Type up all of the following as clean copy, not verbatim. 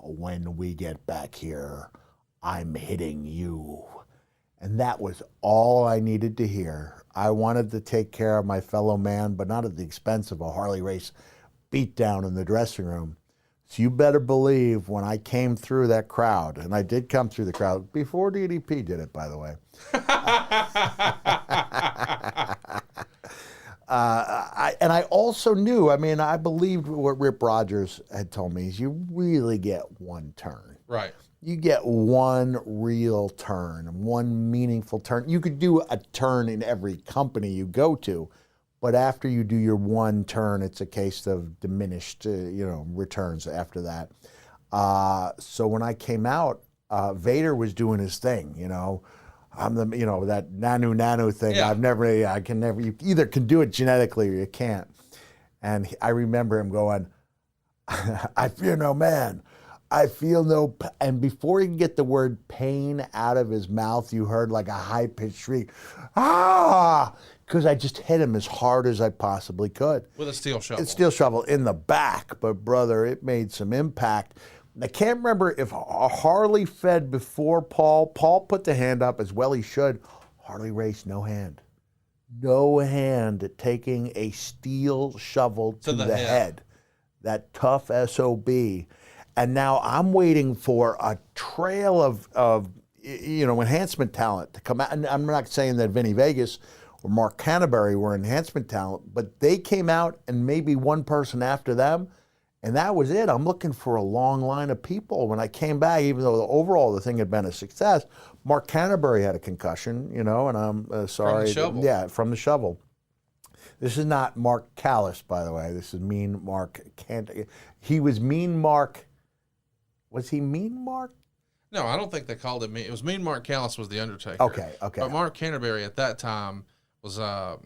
when we get back here, I'm hitting you. And that was all I needed to hear. I wanted to take care of my fellow man, but not at the expense of a Harley Race beatdown in the dressing room. So you better believe when I came through that crowd, and I did come through the crowd before DDP did it, by the way. And I also knew, I mean, I believed what Rip Rogers had told me is you really get one turn. Right. You get one real turn, one meaningful turn. You could do a turn in every company you go to, but after you do your one turn, it's a case of diminished, returns after that. So when I came out, Vader was doing his thing, I'm the, that nanu thing. Yeah. I can never, you either can do it genetically or you can't. And I remember him going, I fear no man. I feel no, and before he could get the word pain out of his mouth, you heard like a high-pitched shriek, because I just hit him as hard as I possibly could. With a steel shovel. A steel shovel in the back, but brother, it made some impact. I can't remember if Harley fed before Paul. Paul put the hand up as well he should. Harley Race, no hand. No hand at taking a steel shovel to the head. That tough SOB. And now I'm waiting for a trail of enhancement talent to come out. And I'm not saying that Vinny Vegas or Mark Canterbury were enhancement talent, but they came out and maybe one person after them, and that was it. I'm looking for a long line of people. When I came back, even though overall the thing had been a success, Mark Canterbury had a concussion, and I'm sorry. From the shovel. Yeah, from the shovel. This is not Mark Callis, by the way. This is Mean Mark Canterbury. He was Mean Mark. Was he Mean Mark? No, I don't think they called him Mean. It was Mean Mark Callis was the Undertaker. Okay. But Mark Canterbury at that time was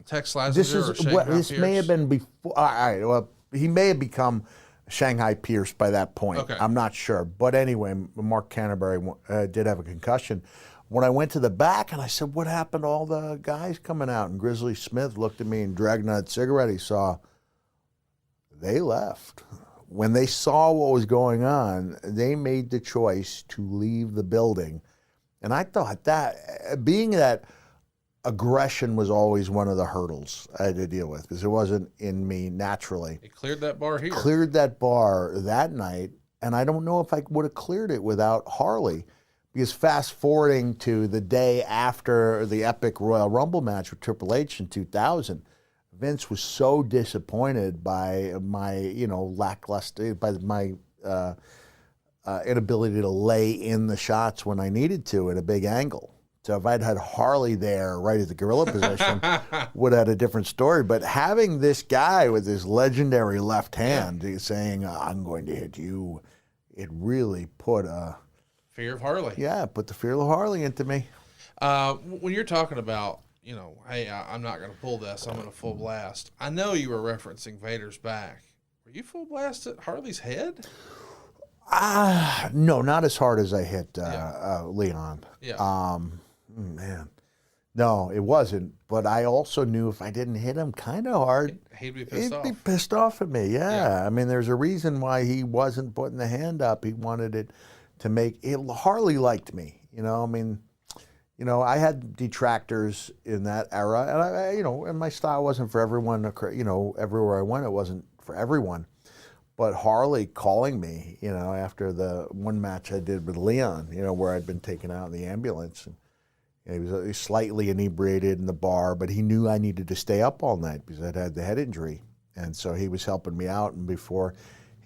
Tex Slazenger or This Pierce. may have been before. All right. Well, he may have become Shanghai Pierce by that point. Okay. I'm not sure. But anyway, Mark Canterbury did have a concussion. When I went to the back and I said, what happened to all the guys coming out? And Grizzly Smith looked at me and dragged out a cigarette he saw. They left. When they saw what was going on, they made the choice to leave the building. And I thought that, being that aggression was always one of the hurdles I had to deal with, because it wasn't in me naturally. He cleared that bar here. Cleared that bar that night, and I don't know if I would have cleared it without Harley. Because fast forwarding to the day after the epic Royal Rumble match with Triple H in 2000, Vince was so disappointed by my, lackluster, by my inability to lay in the shots when I needed to at a big angle. So if I'd had Harley there right at the gorilla position, would have had a different story. But having this guy with his legendary left hand saying, I'm going to hit you, it really put a... Fear of Harley. Yeah, put the fear of Harley into me. When you're talking about, hey, I'm not going to pull this, I'm going to full blast. I know you were referencing Vader's back. Were you full blast at Harley's head? No, not as hard as I hit Leon. Yeah. Man. No, it wasn't. But I also knew if I didn't hit him kind of hard, he'd be pissed off. He'd be pissed off at me, yeah. I mean, there's a reason why he wasn't putting the hand up. He wanted it to make it. Harley liked me, I had detractors in that era, and and my style wasn't for everyone. Everywhere I went, it wasn't for everyone. But Harley calling me, after the one match I did with Leon, where I'd been taken out in the ambulance, and he was slightly inebriated in the bar, but he knew I needed to stay up all night because I'd had the head injury, and so he was helping me out. And before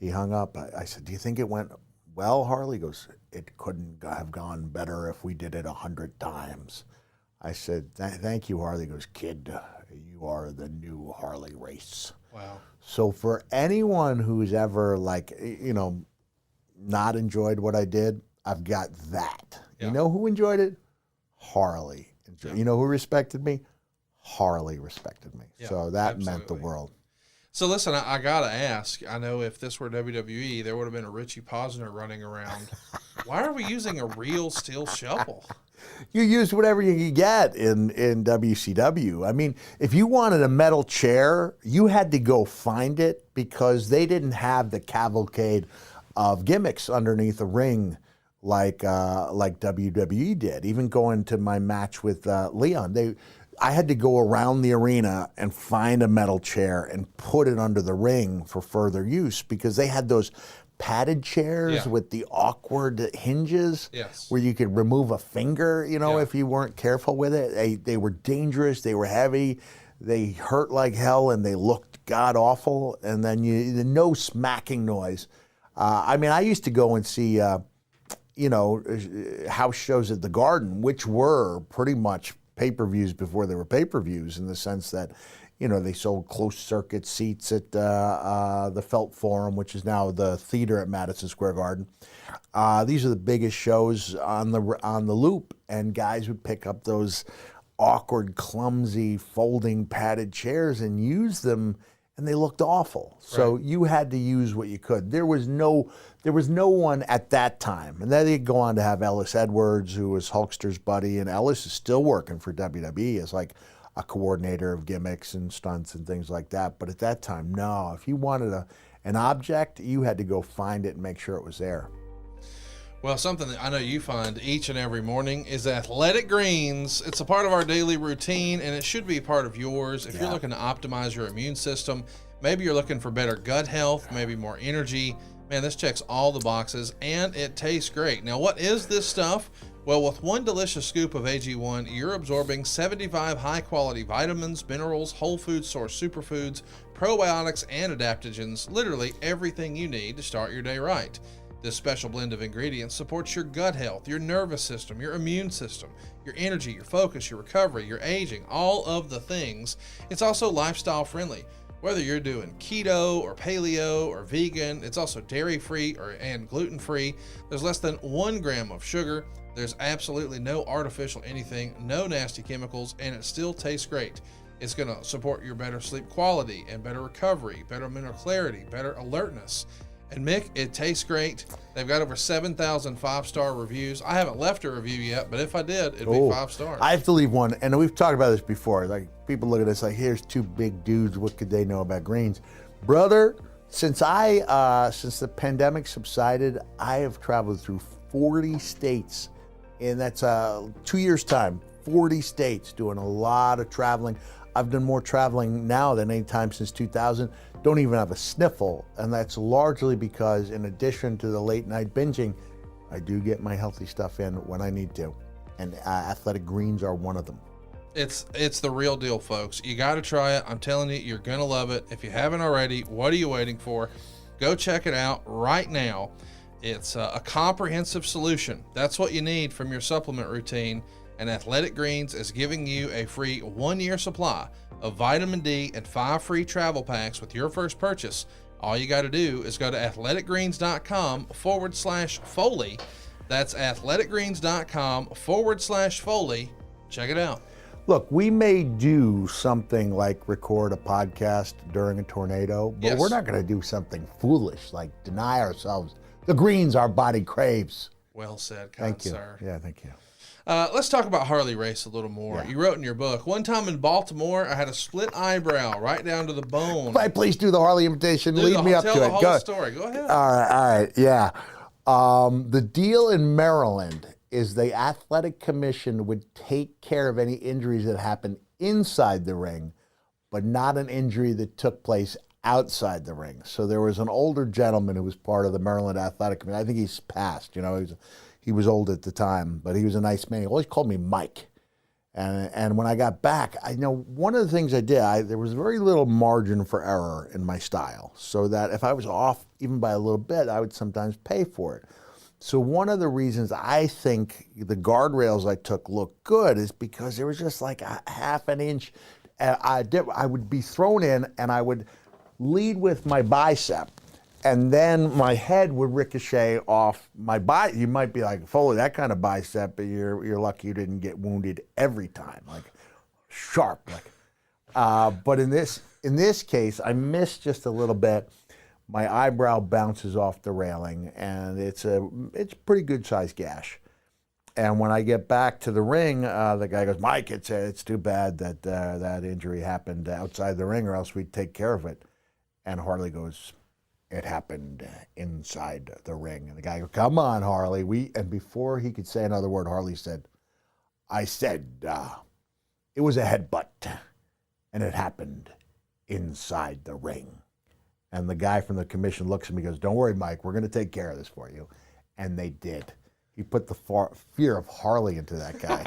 he hung up, I said, "Do you think it went well?" Harley goes, "It couldn't have gone better if we did it 100 times. I said, "Thank you, Harley." He goes, "Kid, you are the new Harley Race." Wow. So for anyone who's ever not enjoyed what I did, I've got that. Yeah. You know who enjoyed it? Harley. Yeah. You know who respected me? Harley respected me. Yeah, so that absolutely. meant the world. So listen, I got to ask, I know if this were WWE, there would have been a Richie Posner running around. Why are we using a real steel shovel? You used whatever you could get in WCW. I mean, if you wanted a metal chair, you had to go find it because they didn't have the cavalcade of gimmicks underneath a ring, like WWE did. Even going to my match with Leon, I had to go around the arena and find a metal chair and put it under the ring for further use, because they had those padded chairs with the awkward hinges where you could remove a finger, if you weren't careful with it. They were dangerous, they were heavy, they hurt like hell, and they looked god awful. And then no smacking noise. I used to go and see house shows at the Garden, which were pretty much pay-per-views before they were pay-per-views, in the sense that they sold closed circuit seats at the Felt Forum, which is now the theater at Madison Square Garden. These are the biggest shows on the loop, and guys would pick up those awkward, clumsy, folding padded chairs and use them, and they looked awful. So you had to use what you could. There was no one at that time. And then they'd go on to have Ellis Edwards, who was Hulkster's buddy, and Ellis is still working for WWE as like a coordinator of gimmicks and stunts and things like that. But at that time, no. If you wanted an object, you had to go find it and make sure it was there. Well, something that I know you find each and every morning is athletic greens. It's a part of our daily routine, and it should be a part of yours. If you're looking to optimize your immune system, maybe you're looking for better gut health, maybe more energy, man, this checks all the boxes, and it tastes great. Now, what is this stuff? Well, with one delicious scoop of AG1, you're absorbing 75 high-quality vitamins, minerals, whole food source superfoods, probiotics, and adaptogens, literally everything you need to start your day right. This special blend of ingredients supports your gut health, your nervous system, your immune system, your energy, your focus, your recovery, your aging, all of the things. It's also lifestyle friendly. Whether you're doing keto or paleo or vegan, it's also dairy-free and gluten-free. There's less than 1 gram of sugar. There's absolutely no artificial anything, no nasty chemicals, and it still tastes great. It's going to support your better sleep quality and better recovery, better mental clarity, better alertness. And Mick, it tastes great. They've got over 7,000 5-star reviews. I haven't left a review yet, but if I did, it'd be 5 stars. I have to leave one, and we've talked about this before. Like, people look at us like, here's 2 big dudes. What could they know about greens? Brother, since the pandemic subsided, I have traveled through 40 states, and that's 2 years' time. 40 states, doing a lot of traveling. I've done more traveling now than any time since 2000. Don't even have a sniffle, and that's largely because, in addition to the late night binging, I do get my healthy stuff in when I need to, and athletic greens are one of them. It's the real deal, folks. You got to try it. I'm telling you, you're gonna love it. If you haven't already, what are you waiting for? Go check it out right now. It's a comprehensive solution. That's what you need from your supplement routine. And Athletic Greens is giving you a free 1-year supply of vitamin D and 5 free travel packs with your first purchase. All you got to do is go to athleticgreens.com/Foley. That's athleticgreens.com/Foley. Check it out. Look, we may do something like record a podcast during a tornado, but we're not going to do something foolish like deny ourselves the greens our body craves. Well said, thank you, sir. Yeah, thank you. Let's talk about Harley Race a little more. Yeah. You wrote in your book, one time in Baltimore, I had a split eyebrow right down to the bone. Please do the Harley imitation. Lead me up to it. Tell the whole story. Go ahead. All right, yeah. The deal in Maryland is the Athletic Commission would take care of any injuries that happened inside the ring, but not an injury that took place outside the ring. So there was an older gentleman who was part of the Maryland Athletic Commission. I think he's passed, he was old at the time, but he was a nice man. He always called me Mike. And when I got back, one of the things I did, there was very little margin for error in my style, so that if I was off even by a little bit, I would sometimes pay for it. So one of the reasons I think the guardrails I took looked good is because there was just like a half an inch. I would be thrown in, and I would lead with my bicep, and then my head would ricochet off my bicep. You might be like, Foley, that kind of bicep, but you're lucky you didn't get wounded every time, like sharp. But in this case, I missed just a little bit. My eyebrow bounces off the railing, and it's a pretty good sized gash. And when I get back to the ring, the guy goes, Mike, it's too bad that that injury happened outside the ring, or else we'd take care of it. And Harley goes, it happened inside the ring. And the guy goes, come on, Harley. And before he could say another word, Harley said, I said, it was a headbutt, and it happened inside the ring. And the guy from the commission looks at me and goes, don't worry, Mike, we're going to take care of this for you. And they did. He put the fear of Harley into that guy.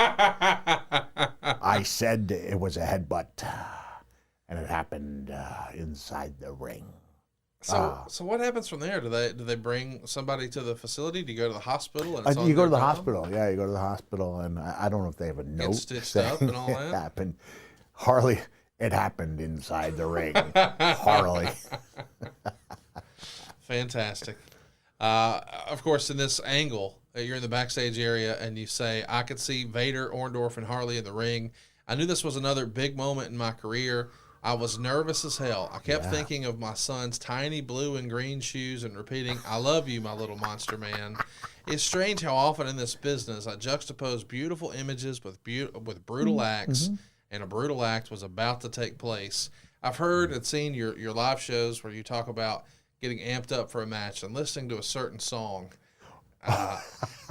I said it was a headbutt, and it happened inside the ring. So what happens from there? Do they bring somebody to the facility? Do you go to the hospital? And you go to the hospital. Yeah, you go to the hospital, and I don't know if they have a note. Get stitched up and all that? It happened. Harley, it happened inside the ring. Harley. Fantastic. Of course, in this angle, you're in the backstage area, and you say, I could see Vader, Orndorff, and Harley in the ring. I knew this was another big moment in my career. I was nervous as hell. I kept thinking of my son's tiny blue and green shoes and repeating, I love you, my little monster man. It's strange how often in this business I juxtapose beautiful images with brutal acts, and a brutal act was about to take place. I've heard and seen your live shows where you talk about getting amped up for a match and listening to a certain song.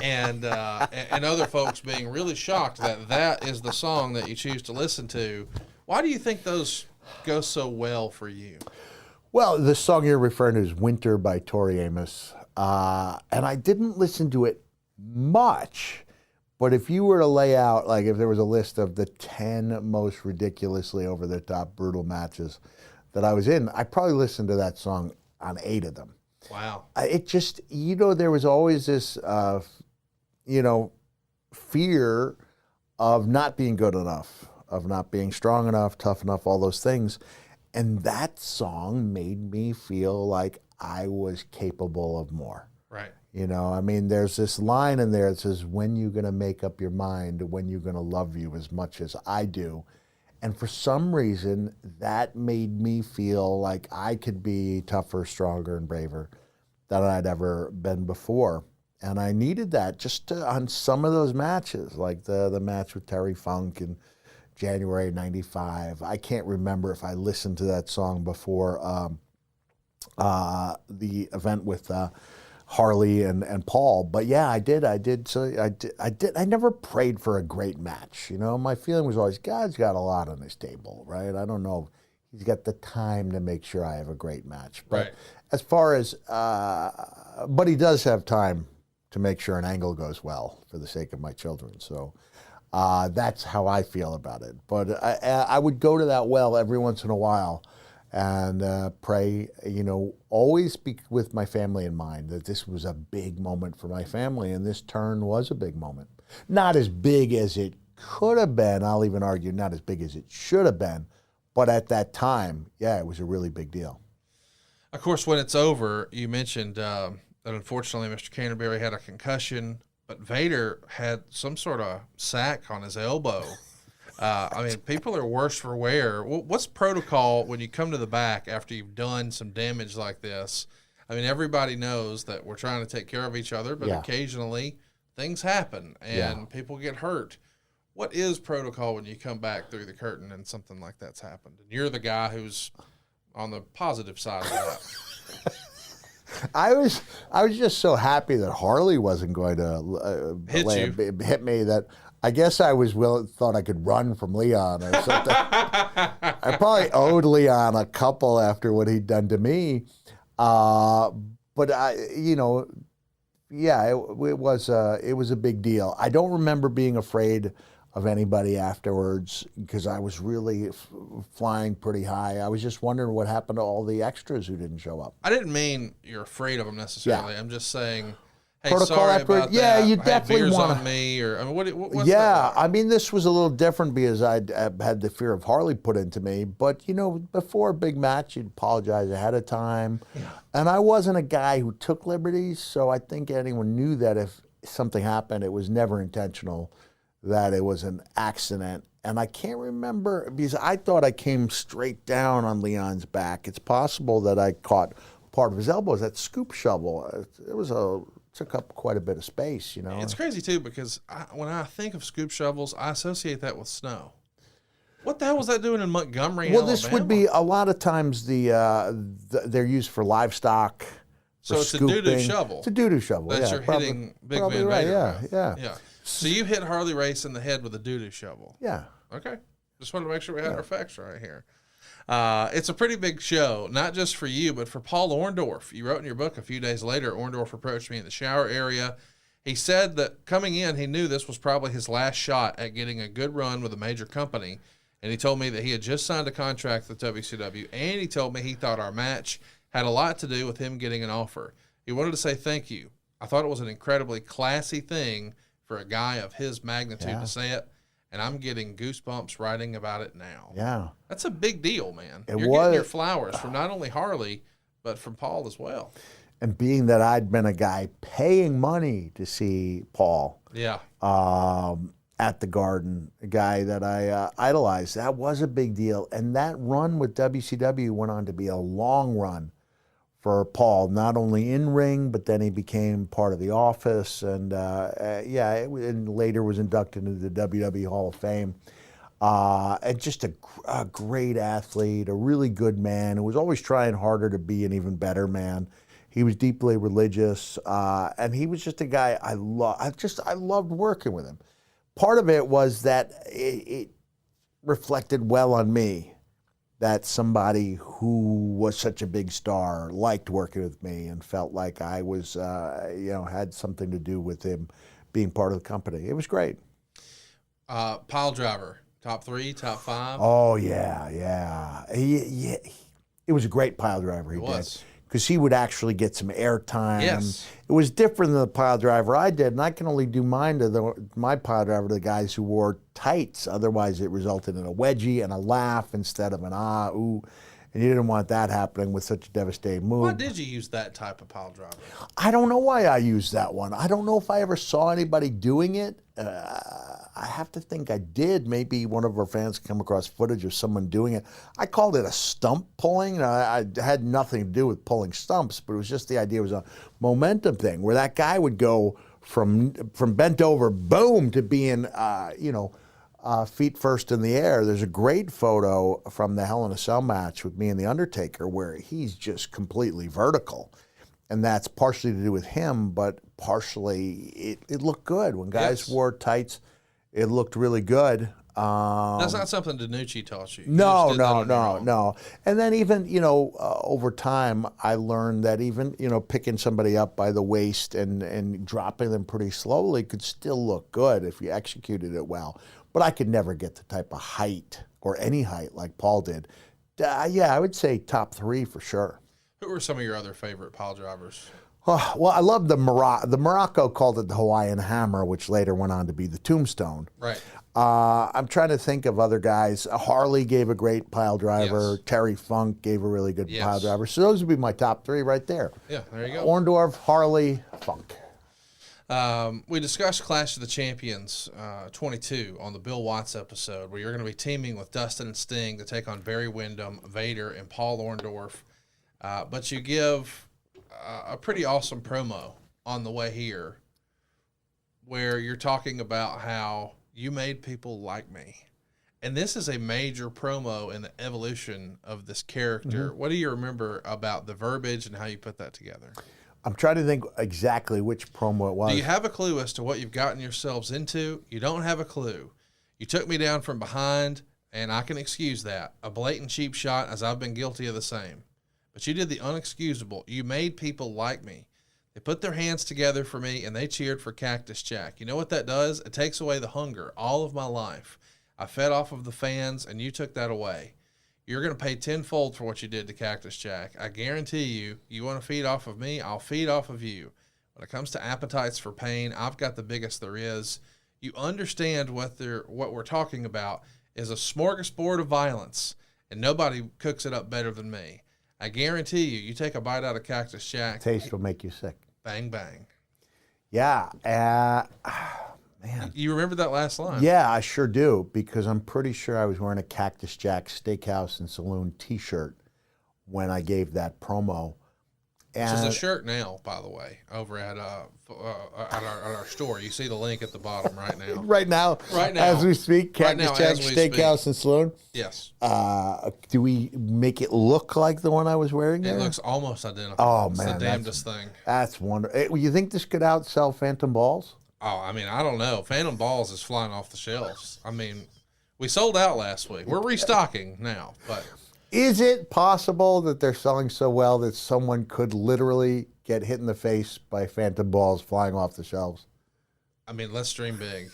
And other folks being really shocked that is the song that you choose to listen to. Why do you think those go so well for you? Well, the song you're referring to is Winter by Tori Amos. And I didn't listen to it much, but if you were to lay out, like if there was a list of the 10 most ridiculously over-the-top brutal matches that I was in, I probably listened to that song on 8 of them. Wow. It just, there was always this, fear of not being good enough, of not being strong enough, tough enough, all those things. And that song made me feel like I was capable of more. Right. There's this line in there that says, when you going to make up your mind, when you going to love you as much as I do. And for some reason, that made me feel like I could be tougher, stronger, and braver than I'd ever been before. And I needed that just on some of those matches, like the match with Terry Funk in January '95. I can't remember if I listened to that song before the event with Harley and Paul, but yeah, I did. So I did. I never prayed for a great match. My feeling was always, God's got a lot on his table, right? I don't know if he's got the time to make sure I have a great match. But right. As far as, but he does have time to make sure an angle goes well for the sake of my children. So that's how I feel about it. But I would go to that well every once in a while and pray, always be with my family in mind, that this was a big moment for my family, and this turn was a big moment. Not as big as it could have been, I'll even argue not as big as it should have been, but at that time, yeah, it was a really big deal. Of course, when it's over, you mentioned that unfortunately Mr. Canterbury had a concussion, but Vader had some sort of sack on his elbow. People are worse for wear. What's protocol when you come to the back after you've done some damage like this? Everybody knows that we're trying to take care of each other, but occasionally things happen and people get hurt. What is protocol when you come back through the curtain and something like that's happened? And you're the guy who's on the positive side of that. I was just so happy that Harley wasn't going to hit me that I guess I thought I could run from Leon or something. I probably owed Leon a couple after what he'd done to me. But it was a big deal. I don't remember being afraid of anybody afterwards because I was really flying pretty high. I was just wondering what happened to all the extras who didn't show up. I didn't mean you're afraid of them nececessarily. Yeah. I'm just saying, hey, protocol sorry about that. You definitely want on me, or what's yeah. that like? This was a little different because I'd had the fear of Harley put into me. But before a big match, you'd apologize ahead of time, and I wasn't a guy who took liberties. So I think anyone knew that if something happened, it was never intentional, that it was an accident. And I can't remember because I thought I came straight down on Leon's back. It's possible that I caught part of his elbow. That scoop shovel. It took up quite a bit of space, It's crazy too because when I think of scoop shovels, I associate that with snow. What the hell was that doing in Montgomery, Well, Alabama? this would be a lot of times they're used for livestock. So it's scooping. a doo-doo shovel. It's a doo-doo shovel. That yeah, you're hitting Big probably Van right. Vader Yeah, with. yeah. So you hit Harley Race in the head with a doo-doo shovel. Yeah. Okay. Just wanted to make sure we had our facts right here. It's a pretty big show, not just for you, but for Paul Orndorff. You wrote in your book a few days later, Orndorff approached me in the shower area. He said that coming in, he knew this was probably his last shot at getting a good run with a major company. And he told me that he had just signed a contract with WCW, and he told me he thought our match had a lot to do with him getting an offer. He wanted to say thank you. I thought it was an incredibly classy thing for a guy of his magnitude to say it, and I'm getting goosebumps writing about it now. Yeah. That's a big deal, man. It You're was. getting your flowers from not only Harley, but from Paul as well. And being that I'd been a guy paying money to see Paul Yeah. at the Garden, a guy that I idolized, that was a big deal. And that run with WCW went on to be a long run for Paul, not only in ring, but then he became part of the office, and and later was inducted into the WWE Hall of Fame. And just a great athlete, a really good man who was always trying harder to be an even better man. He was deeply religious, and he was just a guy I loved working with him. Part of it was that it reflected well on me, that somebody who was such a big star liked working with me and felt like I was, had something to do with him being part of the company. It was great. Pile driver, top 3, top 5. Oh yeah. It was a great pile driver. He did. Because he would actually get some airtime. Yes. It was different than the pile driver I did, and I can only do my pile driver to the guys who wore tights. Otherwise, it resulted in a wedgie and a laugh instead of an ooh. And you didn't want that happening with such a devastating move. Why did you use that type of pile driver? I don't know why I used that one. I don't know if I ever saw anybody doing it. I have to think I did. Maybe one of our fans come across footage of someone doing it. I called it a stump pulling. I had nothing to do with pulling stumps, but it was just the idea. It was a momentum thing where that guy would go from bent over, boom, to being, feet first in the air. There's a great photo from the Hell in a Cell match with me and The Undertaker where he's just completely vertical. And that's partially to do with him, but partially it looked good. When guys wore tights, it looked really good. That's not something DiNucci taught you. No. And then even, over time, I learned that even, picking somebody up by the waist and dropping them pretty slowly could still look good if you executed it well. But I could never get the type of height or any height like Paul did. I would say top 3 for sure. Who were some of your other favorite pile drivers? Well, I love the Morocco called it the Hawaiian Hammer, which later went on to be the Tombstone. Right. I'm trying to think of other guys. Harley gave a great pile driver. Yes. Terry Funk gave a really good pile driver. So those would be my top 3 right there. Yeah, there you go. Orndorff, Harley, Funk. We discussed Clash of the Champions 22 on the Bill Watts episode, where you're going to be teaming with Dustin and Sting to take on Barry Windham, Vader, and Paul Orndorff. But you give a pretty awesome promo on the way here where you're talking about how you made people like me. And this is a major promo in the evolution of this character. Mm-hmm. What do you remember about the verbiage and how you put that together? I'm trying to think exactly which promo it was. Do you have a clue as to what you've gotten yourselves into? You don't have a clue. You took me down from behind, and I can excuse that. A blatant cheap shot, as I've been guilty of the same. But you did the unexcusable. You made people like me. They put their hands together for me, and they cheered for Cactus Jack. You know what that does? It takes away the hunger all of my life. I fed off of the fans, and you took that away. You're going to pay tenfold for what you did to Cactus Jack. I guarantee you, you want to feed off of me, I'll feed off of you. When it comes to appetites for pain, I've got the biggest there is. You understand what we're talking about is a smorgasbord of violence, and nobody cooks it up better than me. I guarantee you, you take a bite out of Cactus Jack. Taste will make you sick. Bang, bang. Yeah. Man. You remember that last line? Yeah, I sure do, because I'm pretty sure I was wearing a Cactus Jack Steakhouse and Saloon t-shirt when I gave that promo. Which is a shirt now, by the way, over at our store. You see the link at the bottom right now. Right now, as we speak, Cactus Jack Steakhouse and Saloon. Yes. Do we make it look like the one I was wearing there? It looks almost identical. Oh, it's man. the damnedest thing. That's wonderful. You think this could outsell Phantom Balls? Oh, I mean, I don't know. Phantom Balls is flying off the shelves. I mean, we sold out last week. We're restocking now, but... Is it possible that they're selling so well that someone could literally get hit in the face by Phantom Balls flying off the shelves? I mean, let's dream big.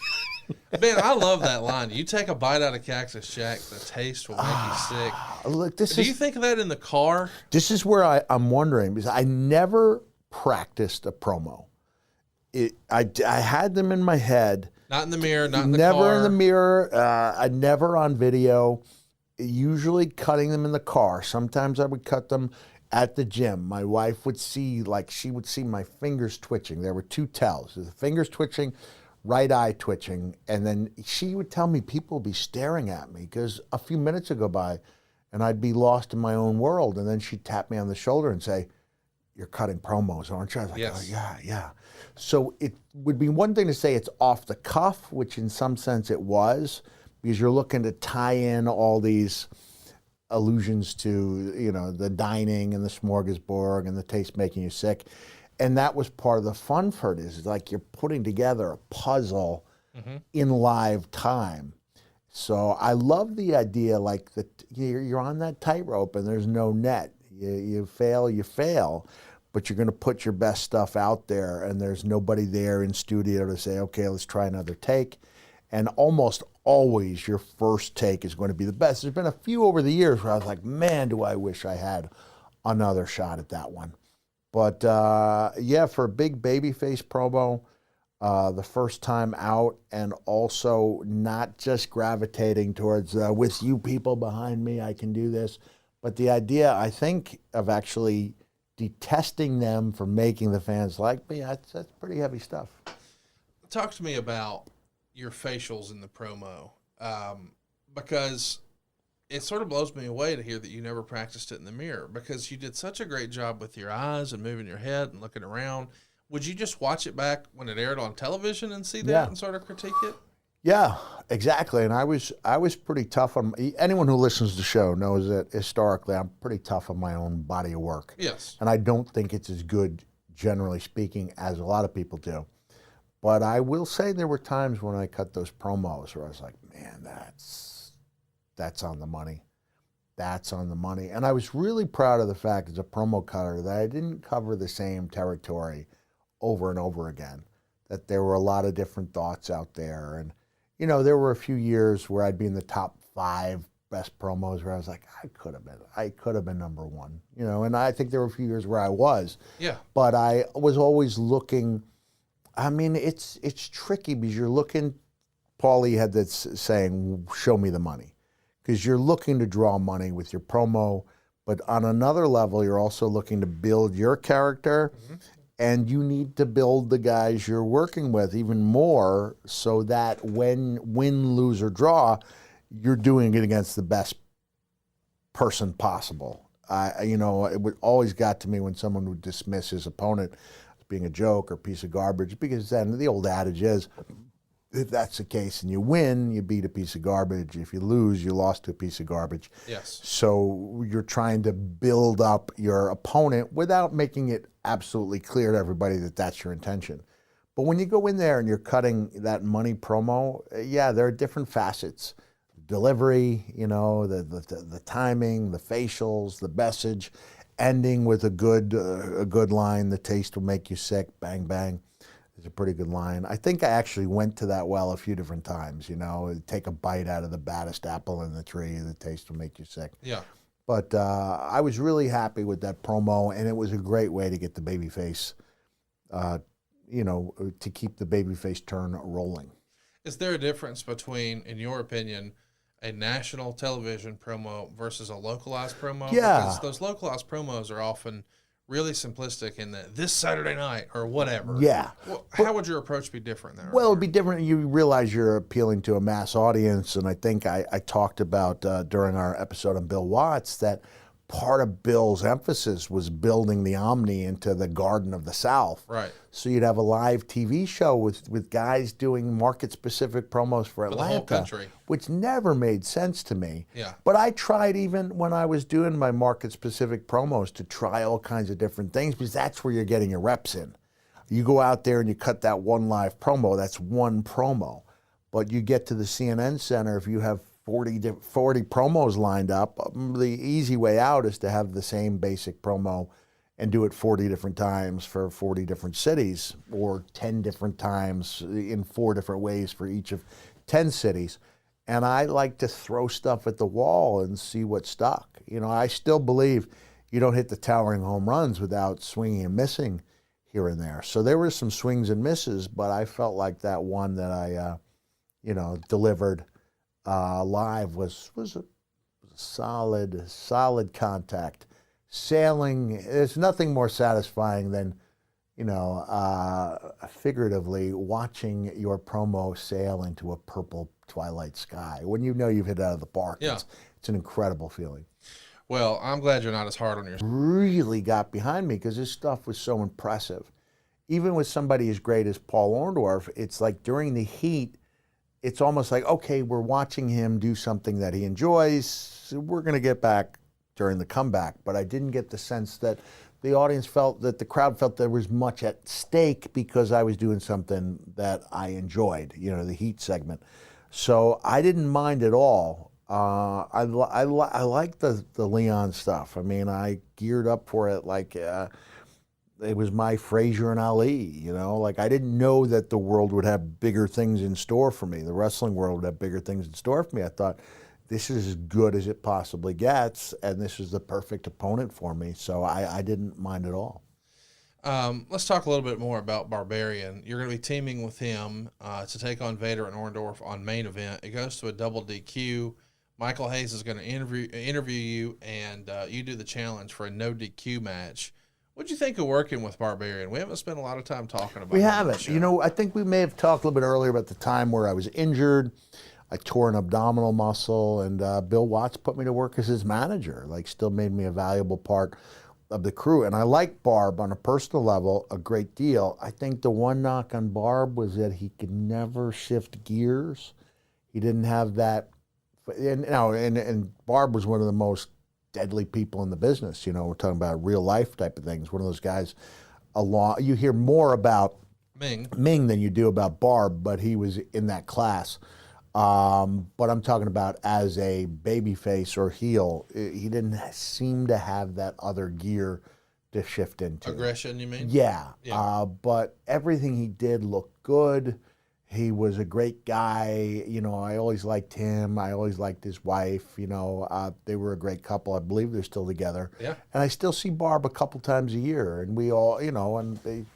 Man, I love that line. You take a bite out of Cactus Jack, the taste will make you sick. Look, Do you think of that in the car? This is where I'm wondering, because I never practiced a promo. I had them in my head. Not in the mirror, not in the car. Never in the mirror. I never on video. Usually cutting them in the car. Sometimes I would cut them at the gym. My wife would see, she would see my fingers twitching. There were two tells. The fingers twitching, right eye twitching. And then she would tell me people would be staring at me because a few minutes would go by and I'd be lost in my own world. And then she'd tap me on the shoulder and say, "You're cutting promos, aren't you?" I was like, yes. "Oh, yeah." So it would be one thing to say it's off the cuff, which in some sense it was, because you're looking to tie in all these allusions to, the dining and the smorgasbord and the taste making you sick. And that was part of the fun for it, is like you're putting together a puzzle in live time. So I love the idea, like that you're on that tightrope and there's no net. You fail, but you're going to put your best stuff out there and there's nobody there in studio to say, okay, let's try another take. And almost always your first take is going to be the best. There's been a few over the years where I was like, man, do I wish I had another shot at that one. But yeah, for a big babyface promo, the first time out, and also not just gravitating towards, with you people behind me, I can do this. But the idea, I think, of actually detesting them for making the fans like me, that's pretty heavy stuff. Talk to me about your facials in the promo, because it sort of blows me away to hear that you never practiced it in the mirror, because you did such a great job with your eyes and moving your head and looking around. Would you just watch it back when it aired on television and see that and sort of critique it? Yeah, exactly. And I was pretty tough on anyone who listens to the show knows that historically I'm pretty tough on my own body of work. Yes. And I don't think it's as good, generally speaking, as a lot of people do. But I will say there were times when I cut those promos where I was like, man, that's on the money. That's on the money. And I was really proud of the fact as a promo cutter that I didn't cover the same territory over and over again, that there were a lot of different thoughts out there. And, there were a few years where I'd be in the top 5 best promos where I was like, I could have been number 1, and I think there were a few years where I was. Yeah. But I was always looking. I mean, it's tricky because you're looking, Paulie had that saying, show me the money. Because you're looking to draw money with your promo, but on another level, you're also looking to build your character, and you need to build the guys you're working with even more so that when win, lose, or draw, you're doing it against the best person possible. It always got to me when someone would dismiss his opponent being a joke or piece of garbage, because then the old adage is, if that's the case and you win, you beat a piece of garbage. If you lose, you lost to a piece of garbage. Yes. So you're trying to build up your opponent without making it absolutely clear to everybody that that's your intention. But when you go in there and you're cutting that money promo, yeah, there are different facets. Delivery, the timing, the facials, the message, ending with a good line, the taste will make you sick, bang, bang, is a pretty good line. I think I actually went to that well a few different times, take a bite out of the baddest apple in the tree, the taste will make you sick. Yeah. But I was really happy with that promo, and it was a great way to get the babyface, to keep the babyface turn rolling. Is there a difference between, in your opinion, a national television promo versus a localized promo? Yeah. Because those localized promos are often really simplistic in that this Saturday night or whatever. Yeah. Well, how would your approach be different there? Well, it'd be different. You realize you're appealing to a mass audience, and I think I talked about during our episode on Bill Watts that part of Bill's emphasis was building the Omni into the Garden of the South. Right. So you'd have a live TV show with guys doing market-specific promos for Atlanta, the whole country, which never made sense to me. Yeah. But I tried, even when I was doing my market-specific promos, to try all kinds of different things, because that's where you're getting your reps in. You go out there and you cut that one live promo, that's one promo. But you get to the CNN Center, if you have 40 promos lined up, the easy way out is to have the same basic promo and do it 40 different times for 40 different cities, or 10 different times in 4 different ways for each of 10 cities. And I like to throw stuff at the wall and see what stuck. You know, I still believe you don't hit the towering home runs without swinging and missing here and there. So there were some swings and misses, but I felt like that one that I, delivered live was a solid contact. Sailing, there's nothing more satisfying than, figuratively watching your promo sail into a purple twilight sky when you know you've hit it out of the park. Yeah. It's an incredible feeling. Well, I'm glad you're not as hard on yourself. Really got behind me because this stuff was so impressive. Even with somebody as great as Paul Orndorff, it's like during the heat, it's almost like, okay, we're watching him do something that he enjoys, so we're going to get back during the comeback. But I didn't get the sense that the audience felt, that the crowd felt there was much at stake because I was doing something that I enjoyed, the heat segment. So I didn't mind at all. I like the Leon stuff. I mean, I geared up for it like it was my Frazier and Ali, like I didn't know that the world would have bigger things in store for me. The wrestling world would have bigger things in store for me. I thought, this is as good as it possibly gets, and this is the perfect opponent for me. So I didn't mind at all. Let's talk a little bit more about Barbarian. You're going to be teaming with him to take on Vader and Orndorff on Main Event. It goes to a double DQ. Michael Hayes is going to interview you, and you do the challenge for a no DQ match. What'd you think of working with Barbarian? We haven't spent a lot of time talking about it. We haven't. I think we may have talked a little bit earlier about the time where I was injured. I tore an abdominal muscle, and Bill Watts put me to work as his manager, still made me a valuable part of the crew. And I like Barb on a personal level a great deal. I think the one knock on Barb was that he could never shift gears. He didn't have that. And Barb was one of the most deadly people in the business. We're talking about real life type of things. One of those guys, you hear more about Ming than you do about Barb, but he was in that class. But I'm talking about as a babyface or heel, he didn't seem to have that other gear to shift into. Aggression, you mean? Yeah. But everything he did looked good. He was a great guy. I always liked him. I always liked his wife. They were a great couple. I believe they're still together. Yeah. And I still see Barb a couple times a year. And we all,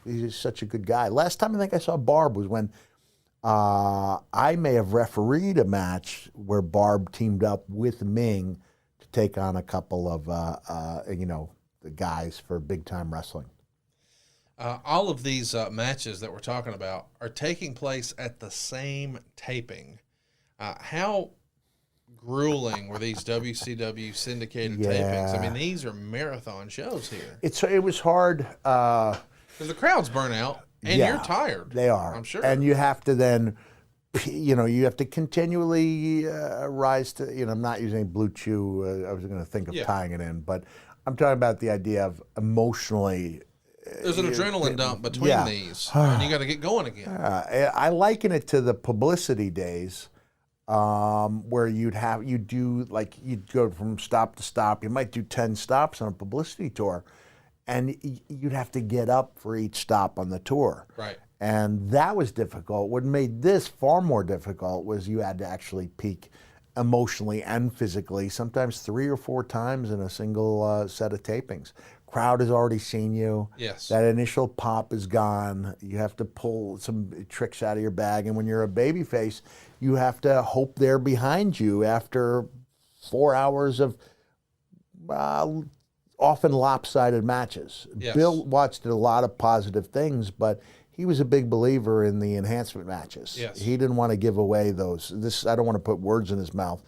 he's such a good guy. Last time I think I saw Barb was when I may have refereed a match where Barb teamed up with Ming to take on a couple of, the guys for big-time wrestling. All of these matches that we're talking about are taking place at the same taping. How grueling were these WCW syndicated tapings? I mean, these are marathon shows here. It was hard. Because the crowd's burnt out, and you're tired. They are. I'm sure. And you have to then, you have to continually rise to, I'm not using Blue Chew. I was going to think of tying it in, but I'm talking about the idea of emotionally. There's an adrenaline dump between these, and you got to get going again. I liken it to the publicity days, where you'd go from stop to stop. You might do 10 stops on a publicity tour, and you'd have to get up for each stop on the tour. Right. And that was difficult. What made this far more difficult was you had to actually peak emotionally and physically, sometimes 3 or 4 times in a single set of tapings. Crowd has already seen you. Yes. That initial pop is gone. You have to pull some tricks out of your bag. And when you're a babyface, you have to hope they're behind you after 4 hours of often lopsided matches. Yes. Bill Watts did a lot of positive things, but he was a big believer in the enhancement matches. Yes. He didn't want to give away those. I don't want to put words in his mouth,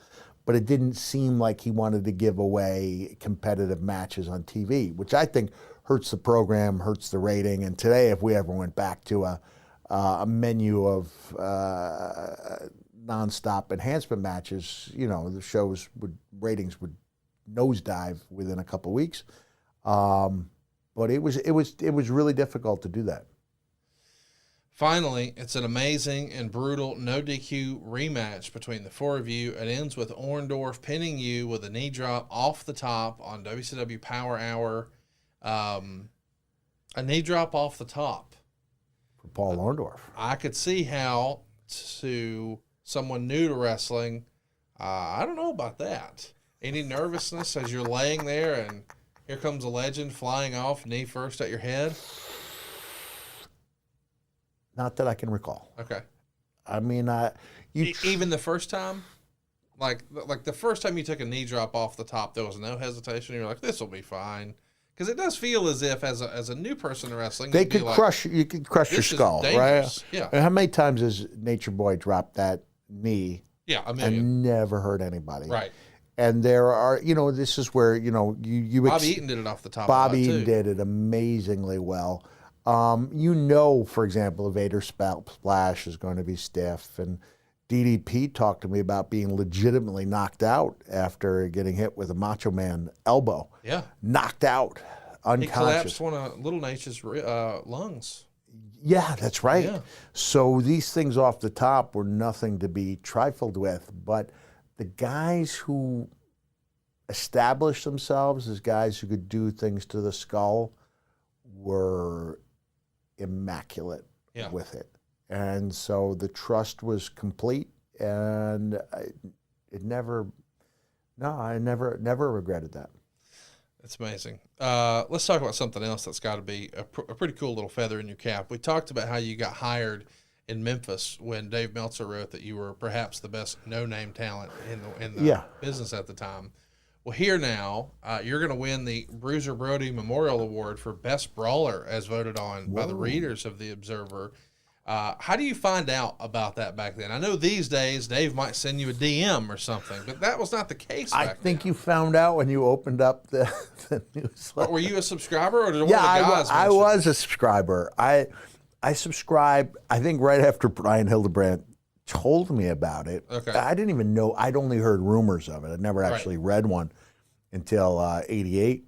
but it didn't seem like he wanted to give away competitive matches on TV, which I think hurts the program, hurts the rating. And today, if we ever went back to a menu of nonstop enhancement matches, you know, the ratings would nosedive within a couple of weeks. But it was really difficult to do that. Finally, it's an amazing and brutal no DQ rematch between the four of you. It ends with Orndorff pinning you with a knee drop off the top on WCW Power Hour. A knee drop off the top. For Paul Orndorff. I could see how, to someone new to wrestling, I don't know about that. Any nervousness as you're laying there and here comes a legend flying off, knee first at your head? Not that I can recall. Okay. I mean, even the first time, like the first time you took a knee drop off the top, there was no hesitation. You're like, this will be fine, because it does feel as if as a new person in wrestling, they could crush. You could crush your skull, right? Yeah. And how many times has Nature Boy dropped that knee? Yeah, a million. And never hurt anybody. Right. And there are, you know, this is where, you know, Bobby Eaton did it off the top. Bobby Eaton did it amazingly well. You know, for example, a Vader splash is going to be stiff, and DDP talked to me about being legitimately knocked out after getting hit with a Macho Man elbow. Yeah, knocked out, unconscious. He collapsed one of Little Nature's lungs. Yeah, that's right. Yeah. So these things off the top were nothing to be trifled with, but the guys who established themselves as guys who could do things to the skull were immaculate with it. And so the trust was complete, and I never regretted that. That's amazing. Let's talk about something else that's got to be a pretty cool little feather in your cap. We talked about how you got hired in Memphis when Dave Meltzer wrote that you were perhaps the best no-name talent in the business at the time. Well, here now, you're going to win the Bruiser Brody Memorial Award for Best Brawler, as voted on by the readers of The Observer. How do you find out about that back then? I know these days Dave might send you a DM or something, but that was not the case back then. I think you found out when you opened up the newsletter. Were you a subscriber, or did one of the guys I was a subscriber. I subscribed, I think, right after Brian Hildebrandt told me about it. Okay. I didn't even know. I'd only heard rumors of it. I'd never actually read one until '88,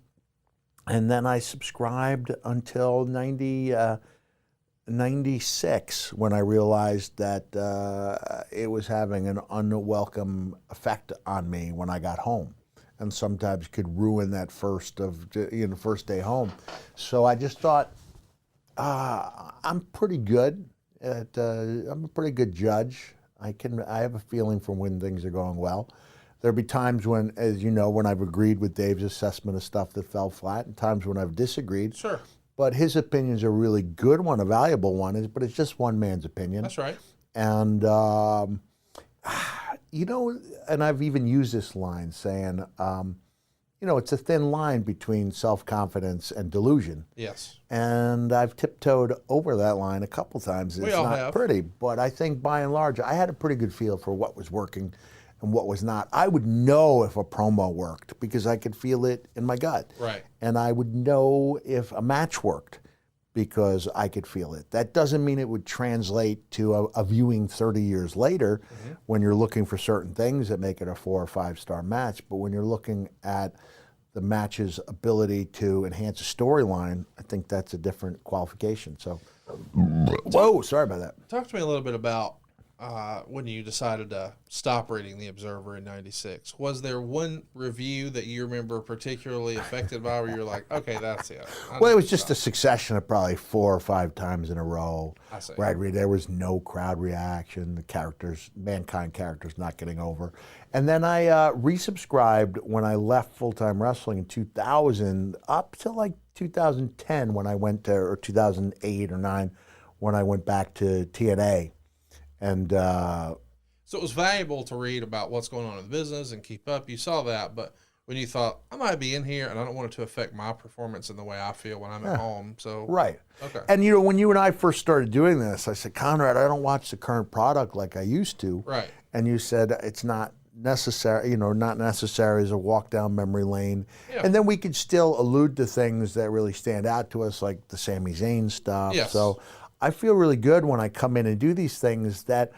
and then I subscribed until '96 when I realized that it was having an unwelcome effect on me when I got home, and sometimes could ruin that first day home. So I just thought, I'm pretty good. I'm a pretty good judge. I have a feeling for when things are going well. There'll be times when, as you know, when I've agreed with Dave's assessment of stuff that fell flat, and times when I've disagreed. Sure. But his opinion's a really good one, a valuable one, but it's just one man's opinion. That's right. And, you know, and I've even used this line saying, you know, it's a thin line between self-confidence and delusion. Yes. And I've tiptoed over that line a couple times. It's not pretty, but I think by and large, I had a pretty good feel for what was working and what was not. I would know if a promo worked because I could feel it in my gut. Right. And I would know if a match worked because I could feel it. That doesn't mean it would translate to a viewing 30 years later when you're looking for certain things that make it a 4 or 5 star match. But when you're looking at the match's ability to enhance a storyline, I think that's a different qualification. So, whoa, sorry about that. Talk to me a little bit about when you decided to stop reading The Observer in '96. Was there one review that you remember particularly affected by where you're like, okay, that's it? Well, it was just a succession of probably 4 or 5 times in a row where I'd read there was no crowd reaction, the characters, Mankind characters not getting over. And then I resubscribed when I left full-time wrestling in 2000 up to like 2010 when I went to, or 2008 or 9 when I went back to TNA. And so it was valuable to read about what's going on in the business and keep up. You saw that, but when you thought, I might be in here and I don't want it to affect my performance in the way I feel when I'm at home. So right. Okay. And you know, when you and I first started doing this, I said, Conrad, I don't watch the current product like I used to. Right. And you said, it's not necessary, not necessary as a walk down memory lane. Yeah. And then we could still allude to things that really stand out to us, like the Sami Zayn stuff. Yes. So I feel really good when I come in and do these things that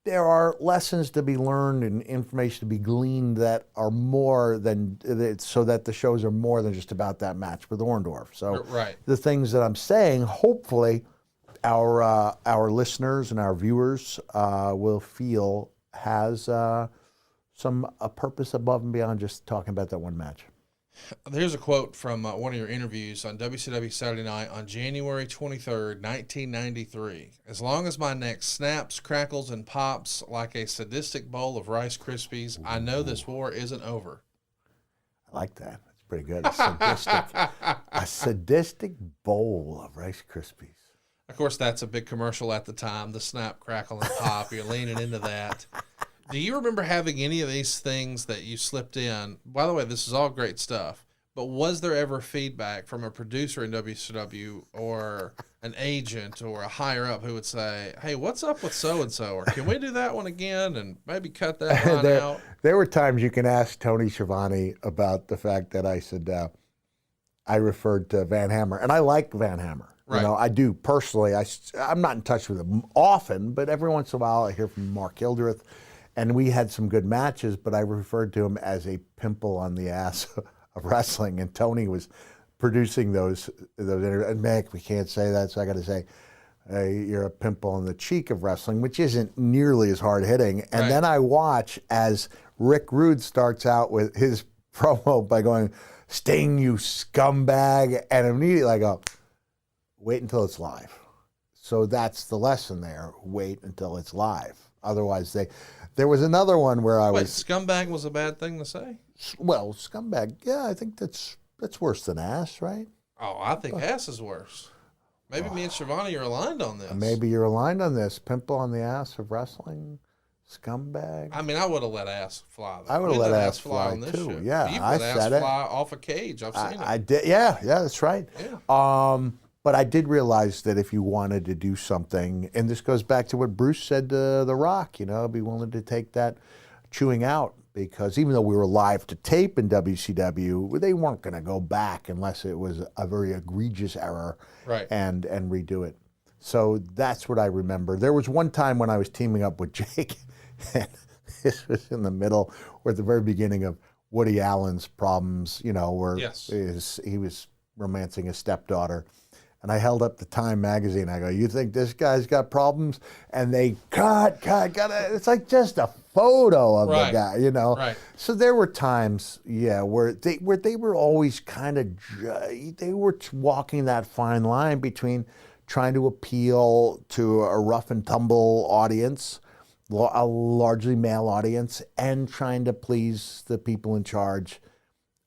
there are lessons to be learned and information to be gleaned that are more than, so that the shows are more than just about that match with Orndorff. So Right. the things that I'm saying, hopefully our listeners and our viewers will feel has a purpose above and beyond just talking about that one match. Here's a quote from one of your interviews on WCW Saturday Night on January 23rd, 1993. As long as my neck snaps, crackles, and pops like a sadistic bowl of Rice Krispies, I know this war isn't over. I like that. That's pretty good. A sadistic bowl of Rice Krispies. Of course, that's a big commercial at the time, the snap, crackle, and pop. You're leaning into that. Do you remember having any of these things that you slipped in? By the way, this is all great stuff, but was there ever feedback from a producer in WCW or an agent or a higher up who would say, hey, what's up with so-and-so? Or can we do that one again and maybe cut that line out? There were times you can ask Tony Schiavone about the fact that I said, I referred to Van Hammer, and I like Van Hammer. Right. I do personally. I'm not in touch with him often, but every once in a while I hear from Mark Hildreth. And we had some good matches, but I referred to him as a pimple on the ass of wrestling. And Tony was producing those interviews. And Mick, we can't say that, so I got to say, you're a pimple on the cheek of wrestling, which isn't nearly as hard hitting. And Right. then I watch as Rick Rude starts out with his promo by going, "Sting, you scumbag," and immediately I go, "Wait until it's live." So that's the lesson there. Wait until it's live. Otherwise, there was another one where I Wait, was... scumbag was a bad thing to say? Well, scumbag, yeah, I think that's worse than ass, right? Oh, I think ass is worse. Maybe me and Schiavone are aligned on this. Maybe you're aligned on this. Pimple on the ass of wrestling, scumbag. I mean, I would have let ass fly. I would have let ass fly on this too. show. Yeah, you I let ass said it. fly off a cage. I've seen it. I did. Yeah, that's right. Yeah. But I did realize that if you wanted to do something, and this goes back to what Bruce said to The Rock, be willing to take that chewing out, because even though we were live to tape in WCW, they weren't going to go back unless it was a very egregious error, Right. and redo it. So that's what I remember. There was one time when I was teaming up with Jake, and this was in the middle or at the very beginning of Woody Allen's problems, where Yes. he was romancing his stepdaughter. And I held up the Time magazine. I go, "You think this guy's got problems?" And they cut. It's like just a photo of Right. the guy, Right. So there were times, where they were always kind of, they were walking that fine line between trying to appeal to a rough and tumble audience, a largely male audience, and trying to please the people in charge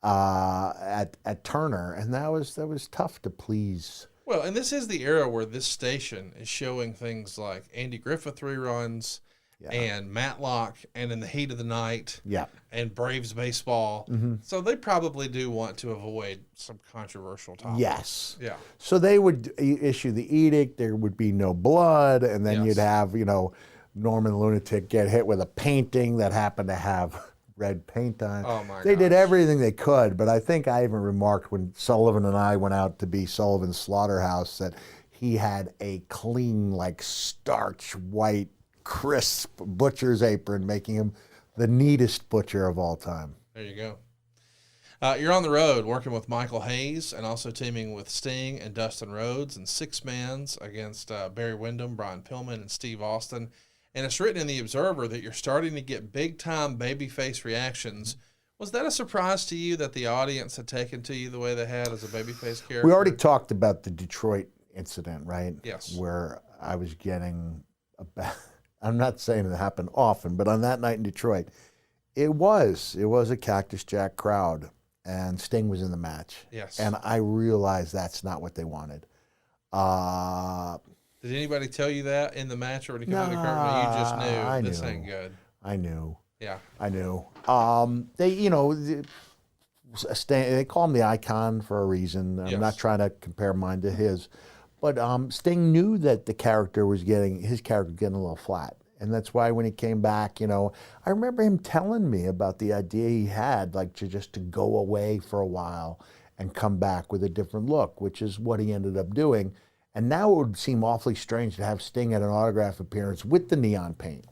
at Turner, and that was tough to please. Well, and this is the era where this station is showing things like Andy Griffith reruns and Matlock and In the Heat of the Night and Braves baseball. Mm-hmm. So they probably do want to avoid some controversial topics. Yes. Yeah. So they would issue the edict. There would be no blood, and then you'd have Norman Lunatic get hit with a painting that happened to have red paint on. Oh my They did gosh. everything they could, but I think I even remarked when Sullivan and I went out to be Sullivan's Slaughterhouse that he had a clean, like starch white, crisp butcher's apron, making him the neatest butcher of all time. There you go. You're on the road working with Michael Hayes and also teaming with Sting and Dustin Rhodes and six-mans against Barry Windham, Brian Pillman, and Steve Austin. And it's written in the Observer that you're starting to get big-time babyface reactions. Was that a surprise to you that the audience had taken to you the way they had as a babyface character? We already talked about the Detroit incident, right? Yes. Where I was getting I'm not saying it happened often, but on that night in Detroit, it was a Cactus Jack crowd, and Sting was in the match. Yes. And I realized that's not what they wanted. Did anybody tell you that in the match or when you come out of the curtain? Or you just knew this ain't good? I knew. Yeah. I knew. They call him the Icon for a reason. I'm Yes. not trying to compare mine to his, but Sting knew that his character getting a little flat, And that's why when he came back, you know, I remember him telling me about the idea he had, like to go away for a while and come back with a different look, which is what he ended up doing. And now it would seem awfully strange to have Sting at an autograph appearance with the neon paint.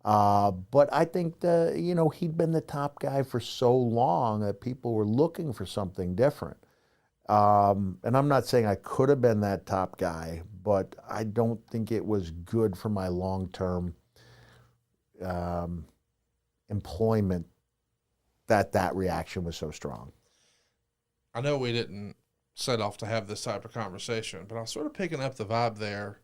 But I think that, you know, he'd been the top guy for so long that people were looking for something different. And I'm not saying I could have been that top guy, but I don't think it was good for my long-term employment that reaction was so strong. I know we didn't set off to have this type of conversation, but I was sort of picking up the vibe there.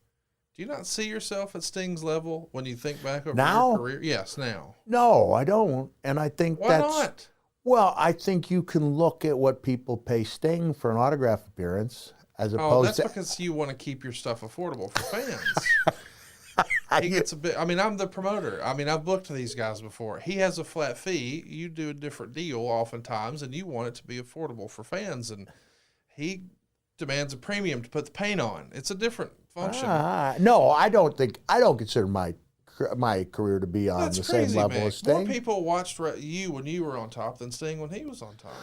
Do you not see yourself at Sting's level when you think back over your career? Yes, now. No, I don't. And I think Why not? Well, I think you can look at what people pay Sting for an autograph appearance as opposed to... that's because you want to keep your stuff affordable for fans. He gets a bit... I mean, I'm the promoter. I mean, I've booked these guys before. He has a flat fee. You do a different deal oftentimes, and you want it to be affordable for fans. And he demands a premium to put the paint on. It's a different function. No, I don't consider my career to be on the same level as Sting. More people watched you when you were on top than Sting when he was on top.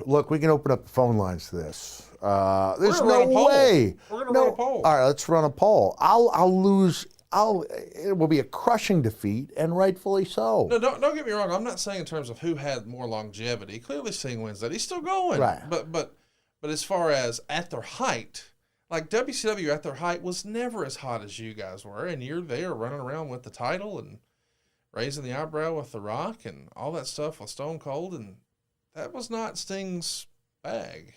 Look, we can open up the phone lines to this. There's no way. We're going to run a poll. All right, let's run a poll. I'll lose. It will be a crushing defeat, and rightfully so. No, don't get me wrong. I'm not saying in terms of who had more longevity. Clearly, Sting wins that. He's still going. Right. But as far as at their height, like WCW at their height was never as hot as you guys were, and you're there running around with the title and raising the eyebrow with The Rock and all that stuff with Stone Cold, and that was not Sting's bag.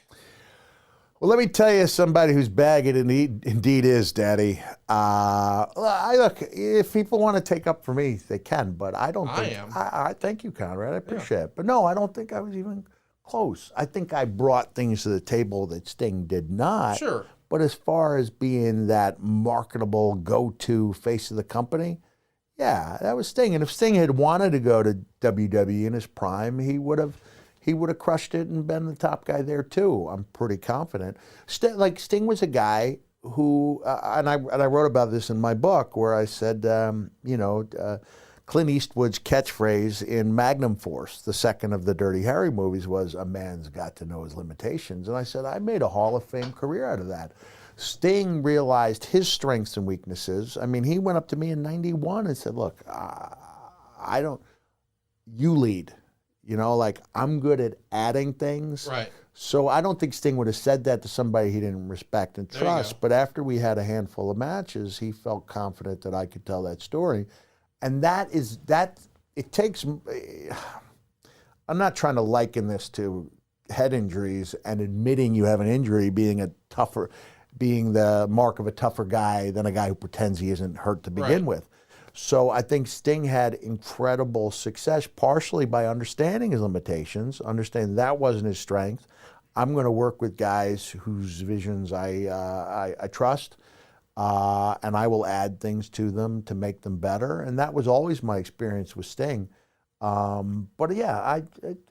Well, let me tell you somebody whose bag it indeed is, Daddy. Look, if people want to take up for me, they can, but I don't think... I thank you, Conrad. I appreciate it. But no, I don't think I was even close. I think I brought things to the table that Sting did not. Sure. But as far as being that marketable go-to face of the company, yeah, that was Sting. And if Sting had wanted to go to WWE in his prime, he would have crushed it and been the top guy there too. I'm pretty confident. Sting was a guy who, and I wrote about this in my book where I said, Clint Eastwood's catchphrase in Magnum Force, the second of the Dirty Harry movies, was "a man's got to know his limitations." And I said, I made a Hall of Fame career out of that. Sting realized his strengths and weaknesses. I mean, he went up to me in '91 and said, look, you lead. You know, like, I'm good at adding things. Right. So I don't think Sting would have said that to somebody he didn't respect and trust. But after we had a handful of matches, he felt confident that I could tell that story. And it takes, I'm not trying to liken this to head injuries and admitting you have an injury being the mark of a tougher guy than a guy who pretends he isn't hurt to begin with. So I think Sting had incredible success, partially by understanding his limitations, understanding that wasn't his strength. I'm going to work with guys whose visions I trust, and I will add things to them to make them better. And that was always my experience with Sting. But yeah,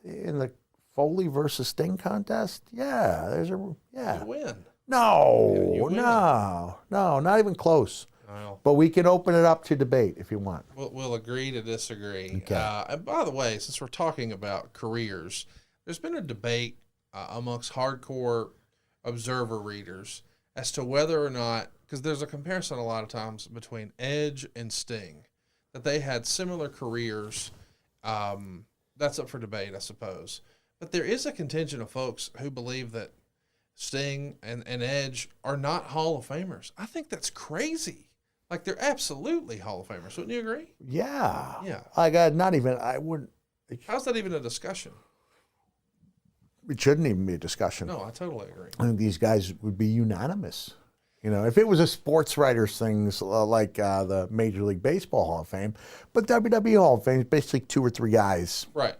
in the Foley versus Sting contest, You win. No, not even close. Well, but we can open it up to debate if you want. We'll agree to disagree. Okay. And by the way, since we're talking about careers, there's been a debate amongst hardcore observer readers as to whether or not, because there's a comparison a lot of times between Edge and Sting, that they had similar careers. That's up for debate, I suppose. But there is a contingent of folks who believe that Sting and Edge are not Hall of Famers. I think that's crazy. Like, they're absolutely Hall of Famers. Wouldn't you agree? Yeah. Yeah. I wouldn't. How's that even a discussion? It shouldn't even be a discussion. No, I totally agree. I think these guys would be unanimous. You know, if it was a sports writers things like the Major League Baseball Hall of Fame, but WWE Hall of Fame is basically 2 or 3 guys. Right.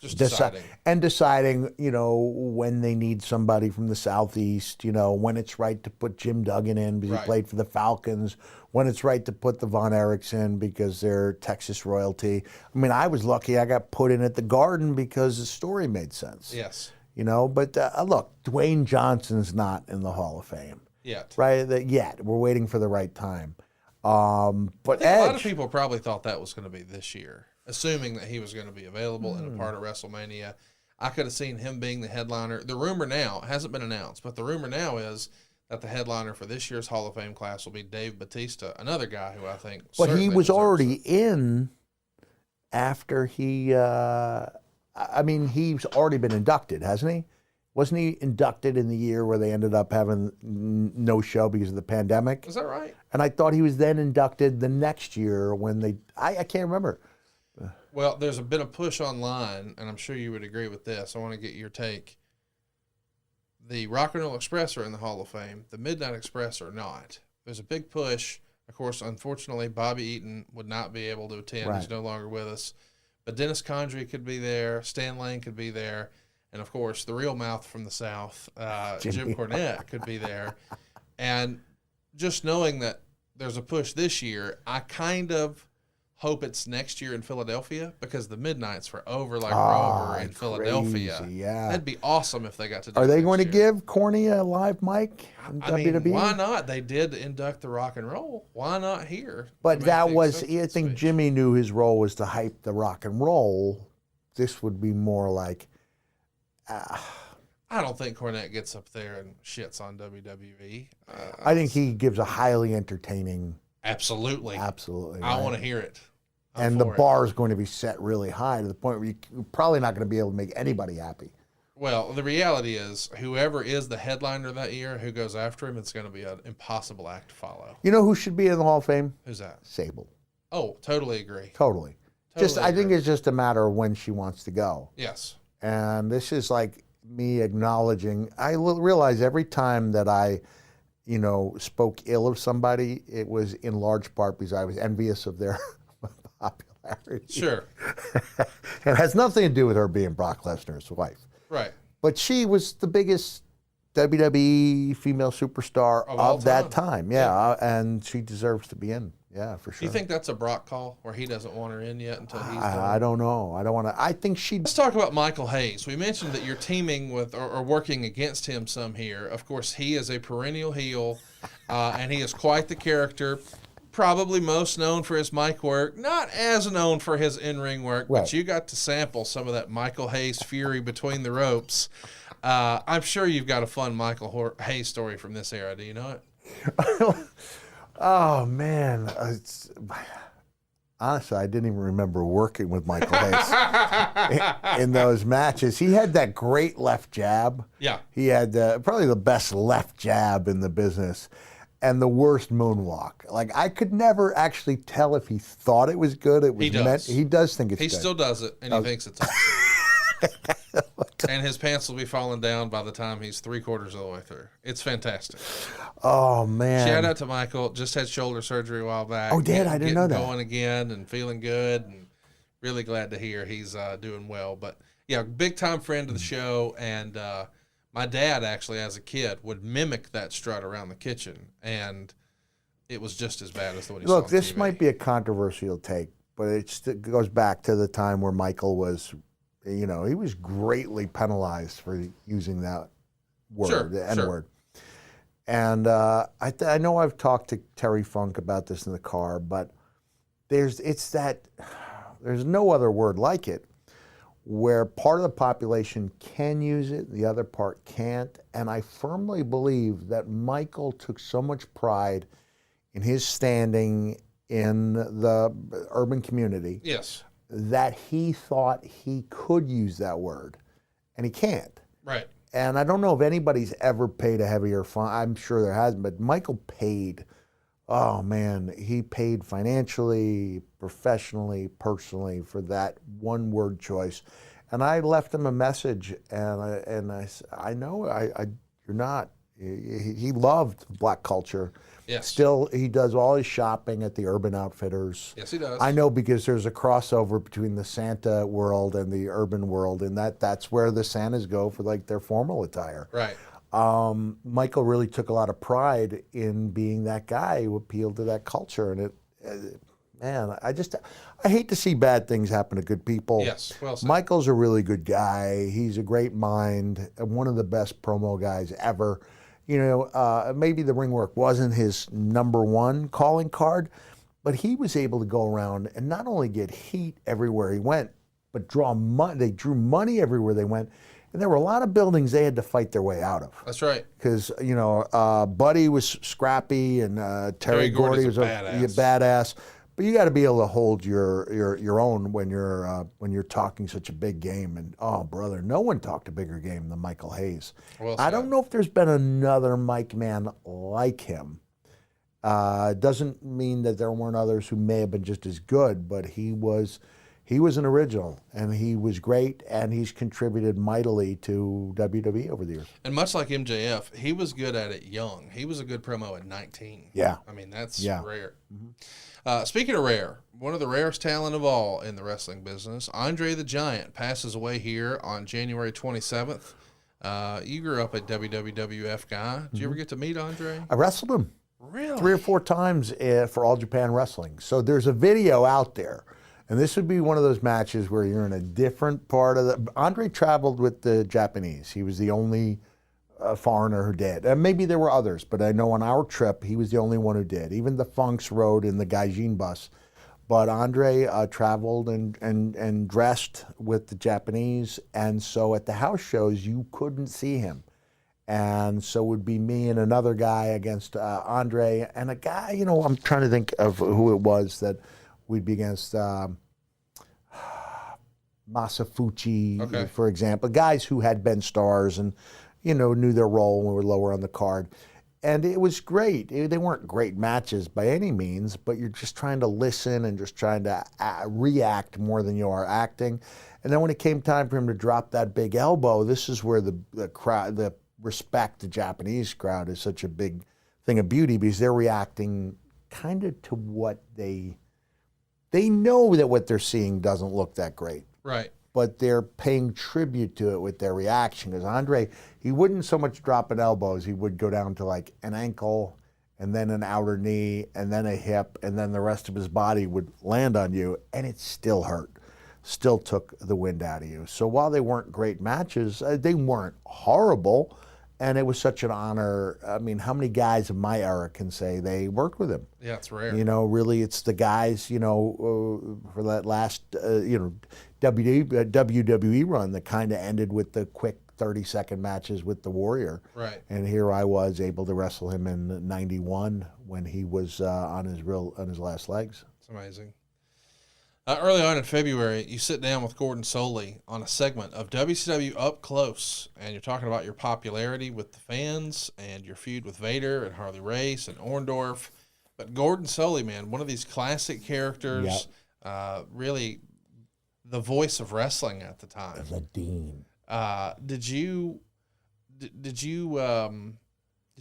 Just deciding. Deciding, you know, when they need somebody from the Southeast, you know, when it's right to put Jim Duggan in because he played for the Falcons, when it's right to put the Von Erichs in because they're Texas royalty. I mean, I was lucky I got put in at the Garden because the story made sense. Yes. You know, but look, Dwayne Johnson's not in the Hall of Fame. Yet. Right? Yet. We're waiting for the right time. But I think a lot of Edge, people probably thought that was going to be this year, assuming that he was going to be available and a part of WrestleMania. I could have seen him being the headliner. The rumor now, it hasn't been announced, but the rumor now is that the headliner for this year's Hall of Fame class will be Dave Bautista, another guy who I think but he was already it. in after he. I mean, he's already been inducted, hasn't he? Wasn't he inducted in the year where they ended up having no show because of the pandemic? Is that right? And I thought he was then inducted the next year when they. I can't remember. Well, there's been a push online, and I'm sure you would agree with this. I want to get your take. The Rock and Roll Express are in the Hall of Fame. The Midnight Express are not. There's a big push. Of course, unfortunately, Bobby Eaton would not be able to attend. Right. He's no longer with us. But Dennis Condrey could be there. Stan Lane could be there. And, of course, the real mouth from the South, Jim Cornette, could be there. And just knowing that there's a push this year, I kind of hope it's next year in Philadelphia because the Midnights were over like Rover in Philadelphia. Crazy, yeah. That'd be awesome if they got to do it. Are they next going to year. give Corny a live mic in WWE? Mean, why not? They did induct the Rock and Roll. Why not here? But that was, I acceptance think speech. Jimmy knew his role was to hype the Rock and Roll. This would be more like. I don't think Cornette gets up there and shits on WWE. I think he gives a highly entertaining. Absolutely. Absolutely. I right? want to hear it. I'm And the for it. bar is going to be set really high to the point where you're probably not going to be able to make anybody happy. Well, the reality is, whoever is the headliner that year, who goes after him, it's going to be an impossible act to follow. You know who should be in the Hall of Fame? Who's that? Sable. Oh, totally agree. Totally. I think it's just a matter of when she wants to go. Yes. And this is like me acknowledging. I realize every time that I, spoke ill of somebody, it was in large part because I was envious of their popularity. Sure. It has nothing to do with her being Brock Lesnar's wife. Right. But she was the biggest WWE female superstar of that time. Yeah, and she deserves to be in. Yeah, for sure. Do you think that's a Brock call where he doesn't want her in yet until he's done? I don't know. I don't want to. I think she. Let's talk about Michael Hayes. We mentioned that you're teaming with or working against him some here. Of course, he is a perennial heel, and he is quite the character. Probably most known for his mic work, not as known for his in-ring work, Right. but you got to sample some of that Michael Hayes fury between the ropes. I'm sure you've got a fun Michael Hayes story from this era. Do you know it? Oh man, honestly, I didn't even remember working with Michael Hayes in those matches. He had that great left jab. Yeah. He had probably the best left jab in the business, and the worst moonwalk. Like I could never actually tell if he thought it was good. It was He does. He does think it's He good. still does it, and he thinks it's awesome. And his pants will be falling down by the time he's 3/4 of the way through. It's fantastic. Oh man! Shout out to Michael. Just had shoulder surgery a while back. Oh, did? I didn't know that. Going again and feeling good, and really glad to hear he's doing well. But yeah, big time friend of the show, and my dad actually, as a kid, would mimic that strut around the kitchen, and it was just as bad as the one he saw Look, on this TV. might be a controversial take, but it goes back to the time where Michael was, he was greatly penalized for using that word, Sure, the sure. N-word. And I know I've talked to Terry Funk about this in the car, but there's no other word like it, where part of the population can use it, the other part can't. And I firmly believe that Michael took so much pride in his standing in the urban community Yes. that he thought he could use that word, and he can't. Right. And I don't know if anybody's ever paid a heavier fine. I'm sure there hasn't, but Michael paid. Oh man, he paid financially, professionally, personally for that one word choice. And I left him a message, and I know you're not. He loved black culture. Yes. Still, he does all his shopping at the Urban Outfitters. Yes, he does. I know because there's a crossover between the Santa world and the urban world, and that's where the Santas go for like their formal attire. Right. Michael really took a lot of pride in being that guy who appealed to that culture, and man, I hate to see bad things happen to good people. Yes. Well said. Michael's a really good guy. He's a great mind, and one of the best promo guys ever. maybe the ring work wasn't his number one calling card, but he was able to go around and not only get heat everywhere he went, but draw money. They drew money everywhere they went. And there were a lot of buildings they had to fight their way out of. That's right. Because, Buddy was scrappy and Terry Gordy was a badass. But you got to be able to hold your own when you're talking such a big game. And, oh, brother, no one talked a bigger game than Michael Hayes. Well I don't know if there's been another Mike man like him. Doesn't mean that there weren't others who may have been just as good, but he was an original, and he was great, and he's contributed mightily to WWE over the years. And much like MJF, he was good at it young. He was a good promo at 19. Yeah. I mean, that's rare. Mm-hmm. Speaking of rare, one of the rarest talent of all in the wrestling business, Andre the Giant, passes away here on January 27th. You grew up a WWF guy. Did you ever get to meet Andre? I wrestled him. Really? 3 or 4 times for All Japan Wrestling. So there's a video out there. And this would be one of those matches where you're in a different part of the... Andre traveled with the Japanese. He was the only foreigner who did. And maybe there were others, but I know on our trip, he was the only one who did. Even the Funks rode in the Gaijin bus. But Andre traveled and dressed with the Japanese. And so at the house shows, you couldn't see him. And so it would be me and another guy against Andre. And a guy, I'm trying to think of who it was that... We'd be against Masafuchi, for example, guys who had been stars and, knew their role and were lower on the card. And it was great. They weren't great matches by any means, but you're just trying to listen and just trying to react more than you are acting. And then when it came time for him to drop that big elbow, this is where the crowd, the respect, the Japanese crowd is such a big thing of beauty because they're reacting kind of to what they know that what they're seeing doesn't look that great. Right. But they're paying tribute to it with their reaction. Because Andre, he wouldn't so much drop an elbow as he would go down to like an ankle and then an outer knee and then a hip and then the rest of his body would land on you and it still hurt. Still took the wind out of you. So while they weren't great matches, they weren't horrible. And it was such an honor. I mean, how many guys of my era can say they worked with him? Yeah, it's rare. Really, it's the guys, for that last, WWE run that kind of ended with the quick 30-second matches with the Warrior. Right. And here I was able to wrestle him in '91 when he was on his last legs. It's amazing. Early on in February, you sit down with Gordon Solie on a segment of WCW Up Close, and you're talking about your popularity with the fans and your feud with Vader and Harley Race and Orndorff. But Gordon Solie, man, one of these classic characters, really the voice of wrestling at the time. The Dean. Did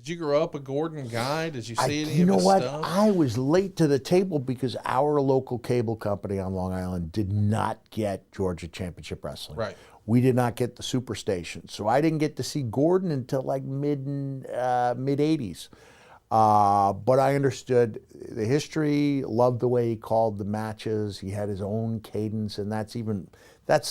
you grow up a Gordon guy? Did you see any of his stuff? I was late to the table because our local cable company on Long Island did not get Georgia Championship Wrestling. Right. We did not get the Superstation. So I didn't get to see Gordon until like mid-'80s. But I understood the history, loved the way he called the matches. He had his own cadence, and that's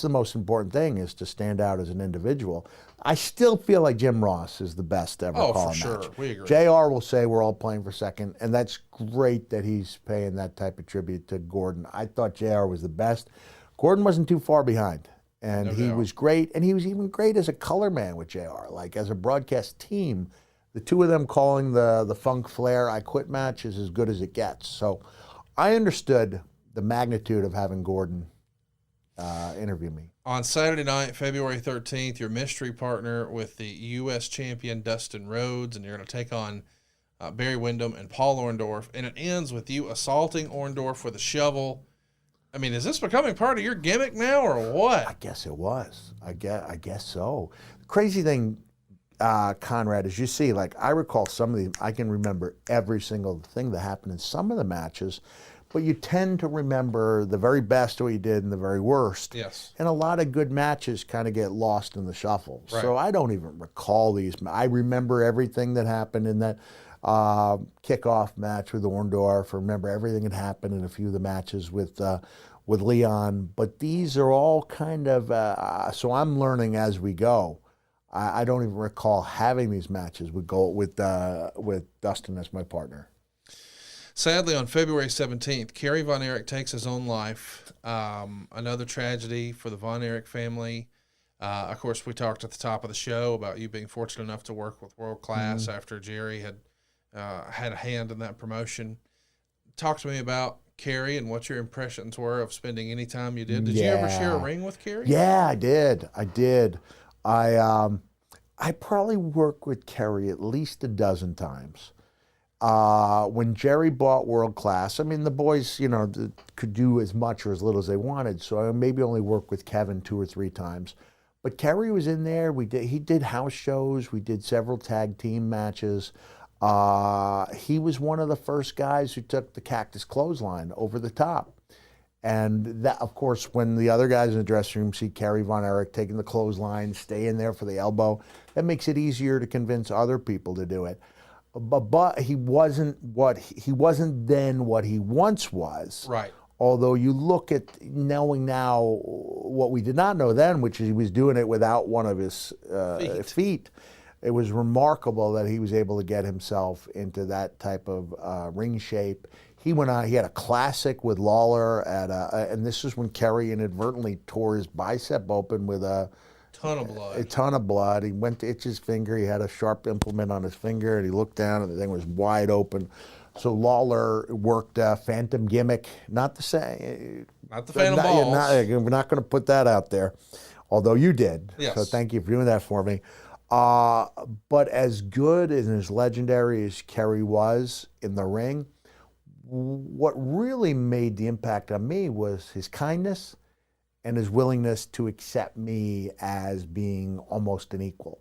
the most important thing, is to stand out as an individual. I still feel like Jim Ross is the best to ever call a match. Oh, for sure. We agree. JR will say we're all playing for second, and that's great that he's paying that type of tribute to Gordon. I thought JR was the best. Gordon wasn't too far behind, and he was great, and he was even great as a color man with JR. Like, as a broadcast team, the two of them calling the Funk Flair I Quit match is as good as it gets. So I understood the magnitude of having Gordon interview me. On Saturday night, February 13th, your mystery partner with the U.S. champion Dustin Rhodes, and you're going to take on Barry Windham and Paul Orndorff, and it ends with you assaulting Orndorff with a shovel. I mean, is this becoming part of your gimmick now, or what? I guess it was. I guess so. The crazy thing, Conrad, is you see, like, I recall I can remember every single thing that happened in some of the matches, but you tend to remember the very best of what you did and the very worst. Yes. And a lot of good matches kind of get lost in the shuffle. Right. So I don't even recall these. I remember everything that happened in that kickoff match with Orndorff. I remember everything that happened in a few of the matches with Leon. But these are all kind of, so I'm learning as we go. I don't even recall having these matches with Dustin as my partner. Sadly, on February 17th, Kerry Von Erich takes his own life. Another tragedy for the Von Erich family. Of course, we talked at the top of the show about you being fortunate enough to work with World Class after Jerry had had a hand in that promotion. Talk to me about Kerry and what your impressions were of spending any time you did. Did you ever share a ring with Kerry? Yeah, I did. I probably worked with Kerry at least a dozen times. When Jerry bought World Class, I mean, the boys, could do as much or as little as they wanted, so I maybe only worked with Kevin 2 or 3 times. But Kerry was in there. He did house shows. We did several tag team matches. He was one of the first guys who took the Cactus clothesline over the top. And that, of course, when the other guys in the dressing room see Kerry Von Erich taking the clothesline, staying there for the elbow, that makes it easier to convince other people to do it. But he wasn't then what he once was. Right. Although you look at knowing now what we did not know then, which is he was doing it without one of his feet. It was remarkable that he was able to get himself into that type of ring shape. He went on. He had a classic with Lawler and this is when Kerry inadvertently tore his bicep open with a ton of blood. A ton of blood. He went to itch his finger. He had a sharp implement on his finger, and he looked down, and the thing was wide open. So Lawler worked a phantom gimmick, not the same. Not the phantom balls. We're not going to put that out there, although you did. Yes. So thank you for doing that for me. But as good and as legendary as Kerry was in the ring, what really made the impact on me was his kindness and his willingness to accept me as being almost an equal.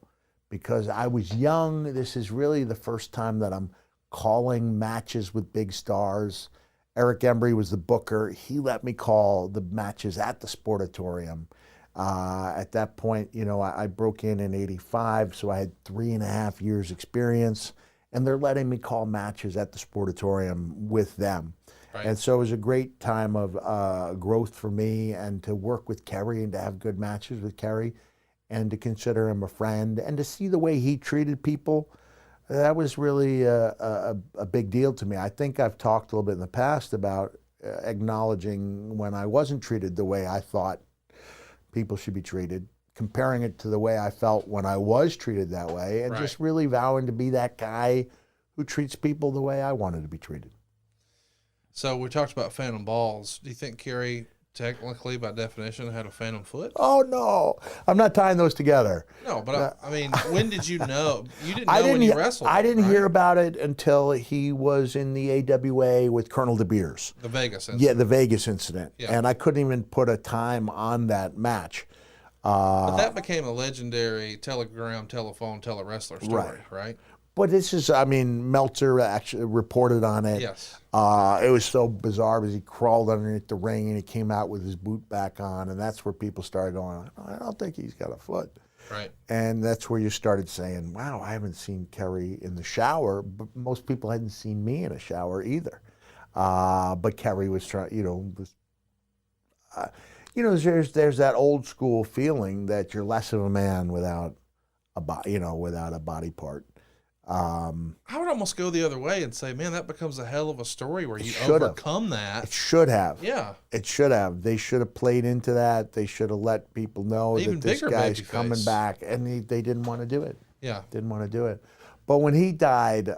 Because I was young, this is really the first time that I'm calling matches with big stars. Eric Embry was the booker. He let me call the matches at the Sportatorium. At that point, I broke in '85, so I had 3.5 years experience, and they're letting me call matches at the Sportatorium with them. Right. And so it was a great time of growth for me, and to work with Kerry and to have good matches with Kerry and to consider him a friend and to see the way he treated people. That was really a big deal to me. I think I've talked a little bit in the past about acknowledging when I wasn't treated the way I thought people should be treated, comparing it to the way I felt when I was treated that way, and just really vowing to be that guy who treats people the way I wanted to be treated. So we talked about phantom balls. Do you think Kerry, technically, by definition, had a phantom foot? Oh, no. I'm not tying those together. No, but I mean, when did you know? You didn't know when you wrestled. I didn't hear about it until he was in the AWA with Colonel De Beers. The Vegas incident. Yeah, the Vegas incident. Yeah. And I couldn't even put a time on that match. But that became a legendary telephone, tele-wrestler story, right? But this is, Meltzer actually reported on it. Yes. It was so bizarre because he crawled underneath the ring and he came out with his boot back on, and that's where people started going, I don't think he's got a foot. Right. And that's where you started saying, wow, I haven't seen Kerry in the shower, but most people hadn't seen me in a shower either. But Kerry was trying, there's that old school feeling that you're less of a man without a body part. I would almost go the other way and say, man, that becomes a hell of a story where you overcome that. It should have. Yeah. It should have. They should have played into that. They should have let people know that this guy's coming back, and they didn't want to do it. Yeah. Didn't want to do it. But when he died,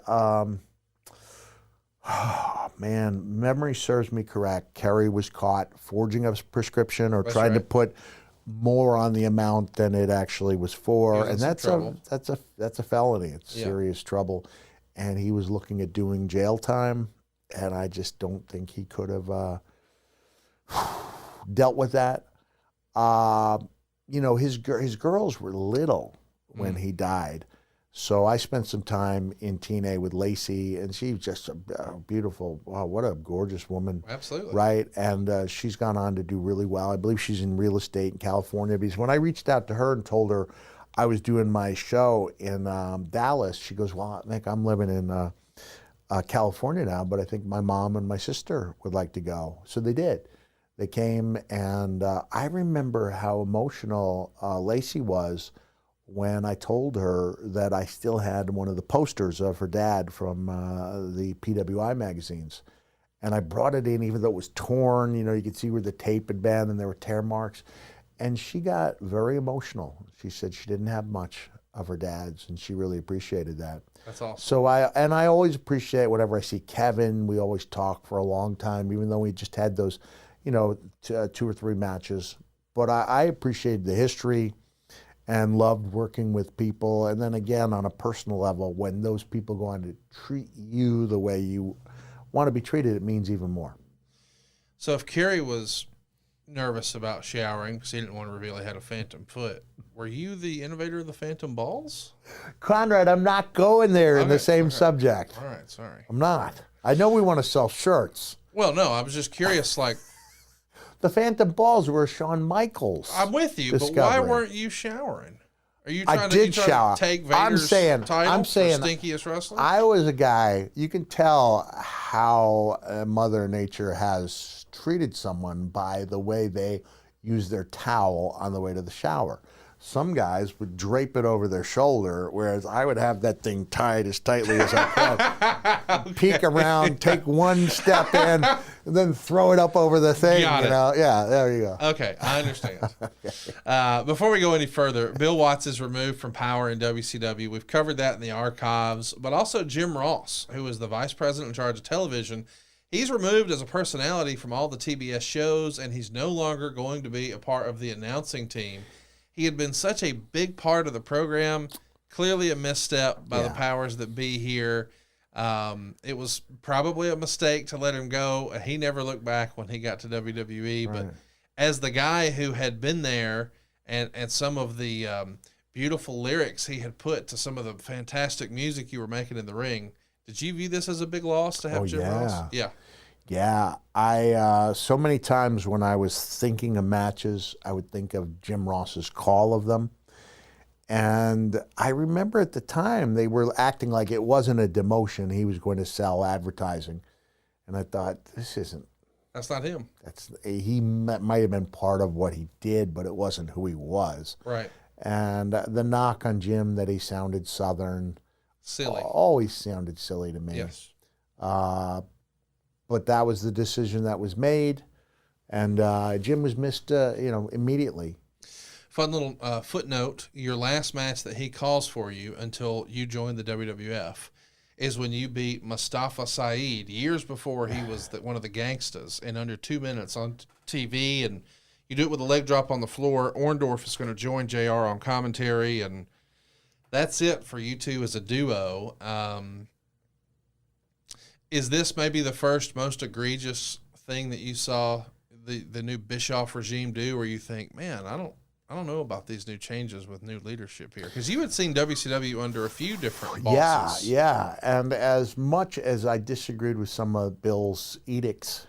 memory serves me correct. Kerry was caught forging a prescription or trying to put more on the amount than it actually was for, and that's a felony. It's serious trouble, and he was looking at doing jail time, and I just don't think he could have dealt with that. His girls were little when he died, so I spent some time in TNA with Lacey, and she's just a beautiful, wow, what a gorgeous woman. Absolutely. Right? And she's gone on to do really well. I believe she's in real estate in California. Because when I reached out to her and told her I was doing my show in Dallas, she goes, well, Mick, I'm living in California now, but I think my mom and my sister would like to go. So they did. They came, and I remember how emotional Lacey was when I told her that I still had one of the posters of her dad from the PWI magazines. And I brought it in, even though it was torn. You know, you could see where the tape had been and there were tear marks. And she got very emotional. She said she didn't have much of her dad's, and she really appreciated that. That's awesome. So I always appreciate whenever I see Kevin. We always talk for a long time, even though we just had those, you know, 2 or 3 matches. But I appreciated the history and loved working with people. And then again, on a personal level, when those people go on to treat you the way you want to be treated, it means even more. So if Kerry was nervous about showering because he didn't want to reveal he had a phantom foot, were you the innovator of the phantom balls? Conrad, I'm not going there in the same subject. All right, sorry. I'm not. I know we want to sell shirts. Well, no, I was just curious, like... The phantom balls were Shawn Michaels. I'm with you, discovery. But why weren't you showering? Are you trying shower. To take Vader's title I'm saying, for stinkiest wrestler? I was a guy, you can tell how Mother Nature has treated someone by the way they use their towel on the way to the shower. Some guys would drape it over their shoulder, whereas I would have that thing tied as tightly as I could. Okay. Peek around, take one step in, and then throw it up over the thing. Got it. Yeah, there you go. Okay, I understand. Before we go any further, Bill Watts is removed from power in WCW. We've covered that in the archives, but also Jim Ross, who is the vice president in charge of television. He's removed as a personality from all the TBS shows, and he's no longer going to be a part of the announcing team. He had been such a big part of the program, clearly a misstep by the powers that be here. It was probably a mistake to let him go. He never looked back when he got to WWE. Right. But as the guy who had been there and some of the beautiful lyrics he had put to some of the fantastic music you were making in the ring, did you view this as a big loss to have Jim Ross? Yeah. Yeah, I so many times when I was thinking of matches, I would think of Jim Ross's call of them. And I remember at the time they were acting like it wasn't a demotion. He was going to sell advertising. And I thought, that's not him. He might have been part of what he did, but it wasn't who he was. Right. And the knock on Jim that he sounded Southern. Silly. Always sounded silly to me. Yes. But that was the decision that was made, and Jim was missed, immediately. Fun little footnote: your last match that he calls for you until you joined the WWF is when you beat Mustafa Saeed years before he was one of the gangsters in under 2 minutes on TV, and you do it with a leg drop on the floor. Orndorff is going to join JR on commentary, and that's it for you two as a duo. Is this maybe the first most egregious thing that you saw the new Bischoff regime do, where you think, man, I don't know about these new changes with new leadership here? Because you had seen WCW under a few different bosses. Yeah. And as much as I disagreed with some of Bill's edicts,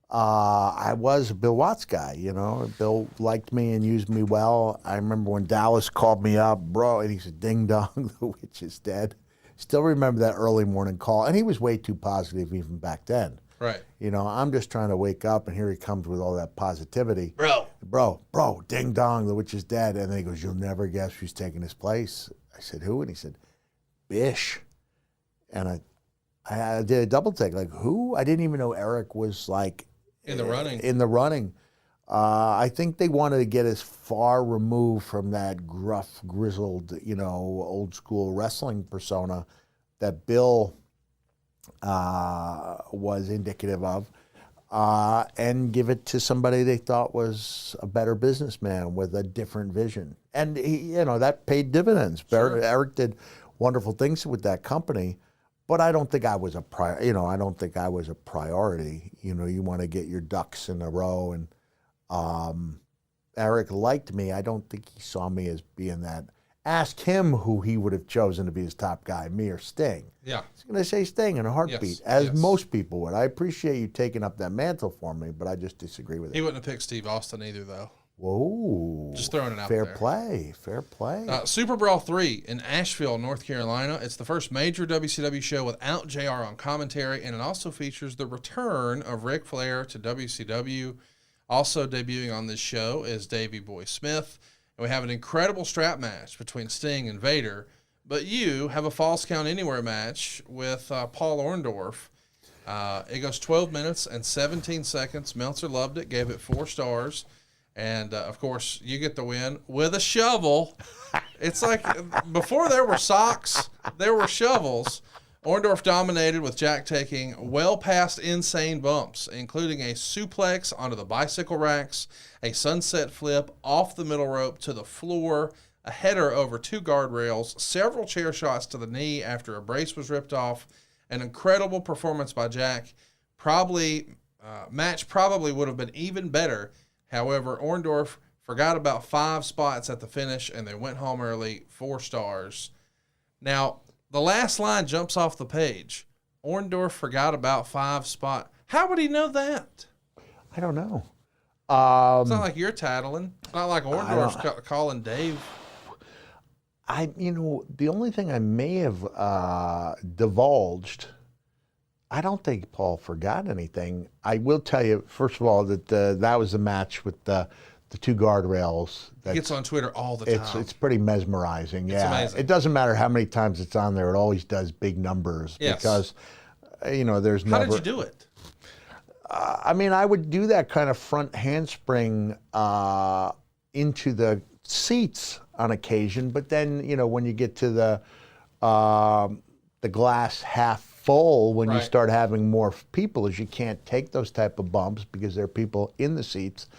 I was a Bill Watts guy, you know. Bill liked me and used me well. I remember when Dallas called me up, bro, and he said, ding dong, the witch is dead. Still remember that early morning call, and he was way too positive even back then. Right. You know, I'm just trying to wake up, and here he comes with all that positivity. Bro, ding dong, the witch is dead. And then he goes, you'll never guess who's taking his place. I said, who? And he said, Bish. And I did a double take, like, who? I didn't even know Eric was like in the running. I think they wanted to get as far removed from that gruff, grizzled, old school wrestling persona that Bill was indicative of, and give it to somebody they thought was a better businessman with a different vision. And he, that paid dividends. Sure. Eric did wonderful things with that company, but I don't think I was a priority. You want to get your ducks in a row, and Eric liked me. I don't think he saw me as being that. Ask him who he would have chosen to be his top guy, me or Sting. Yeah. He's going to say Sting in a heartbeat, as most people would. I appreciate you taking up that mantle for me, but I just disagree with it. He wouldn't have picked Steve Austin either, though. Whoa. Just throwing it out there. Fair play. SuperBrawl III in Asheville, North Carolina. It's the first major WCW show without JR on commentary, and it also features the return of Ric Flair to WCW. Also debuting on this show is Davey Boy Smith. And we have an incredible strap match between Sting and Vader. But you have a Falls Count Anywhere match with Paul Orndorff. It goes 12 minutes and 17 seconds. Meltzer loved it, gave it 4 stars. And, of course, you get the win with a shovel. It's like before there were socks, there were shovels. Orndorff dominated with Jack taking well past insane bumps, including a suplex onto the bicycle racks, a sunset flip off the middle rope to the floor, a header over 2 guardrails, several chair shots to the knee after a brace was ripped off, an incredible performance by Jack. Match probably would have been even better. However, Orndorff forgot about 5 spots at the finish, and they went home early, 4 stars. Now, the last line jumps off the page. Orndorff forgot about 5 spots. How would he know that? I don't know. It's not like you're tattling. It's not like Orndorff's calling Dave. The only thing I may have divulged, I don't think Paul forgot anything. I will tell you, first of all, that that was the match with the 2 guardrails. He gets on Twitter all the time. It's pretty mesmerizing. It's amazing. It doesn't matter how many times it's on there. It always does big numbers because, there's never. How did you do it? I would do that kind of front handspring into the seats on occasion, but then when you get to the glass half full, when you start having more people, as you can't take those type of bumps because there are people in the seats.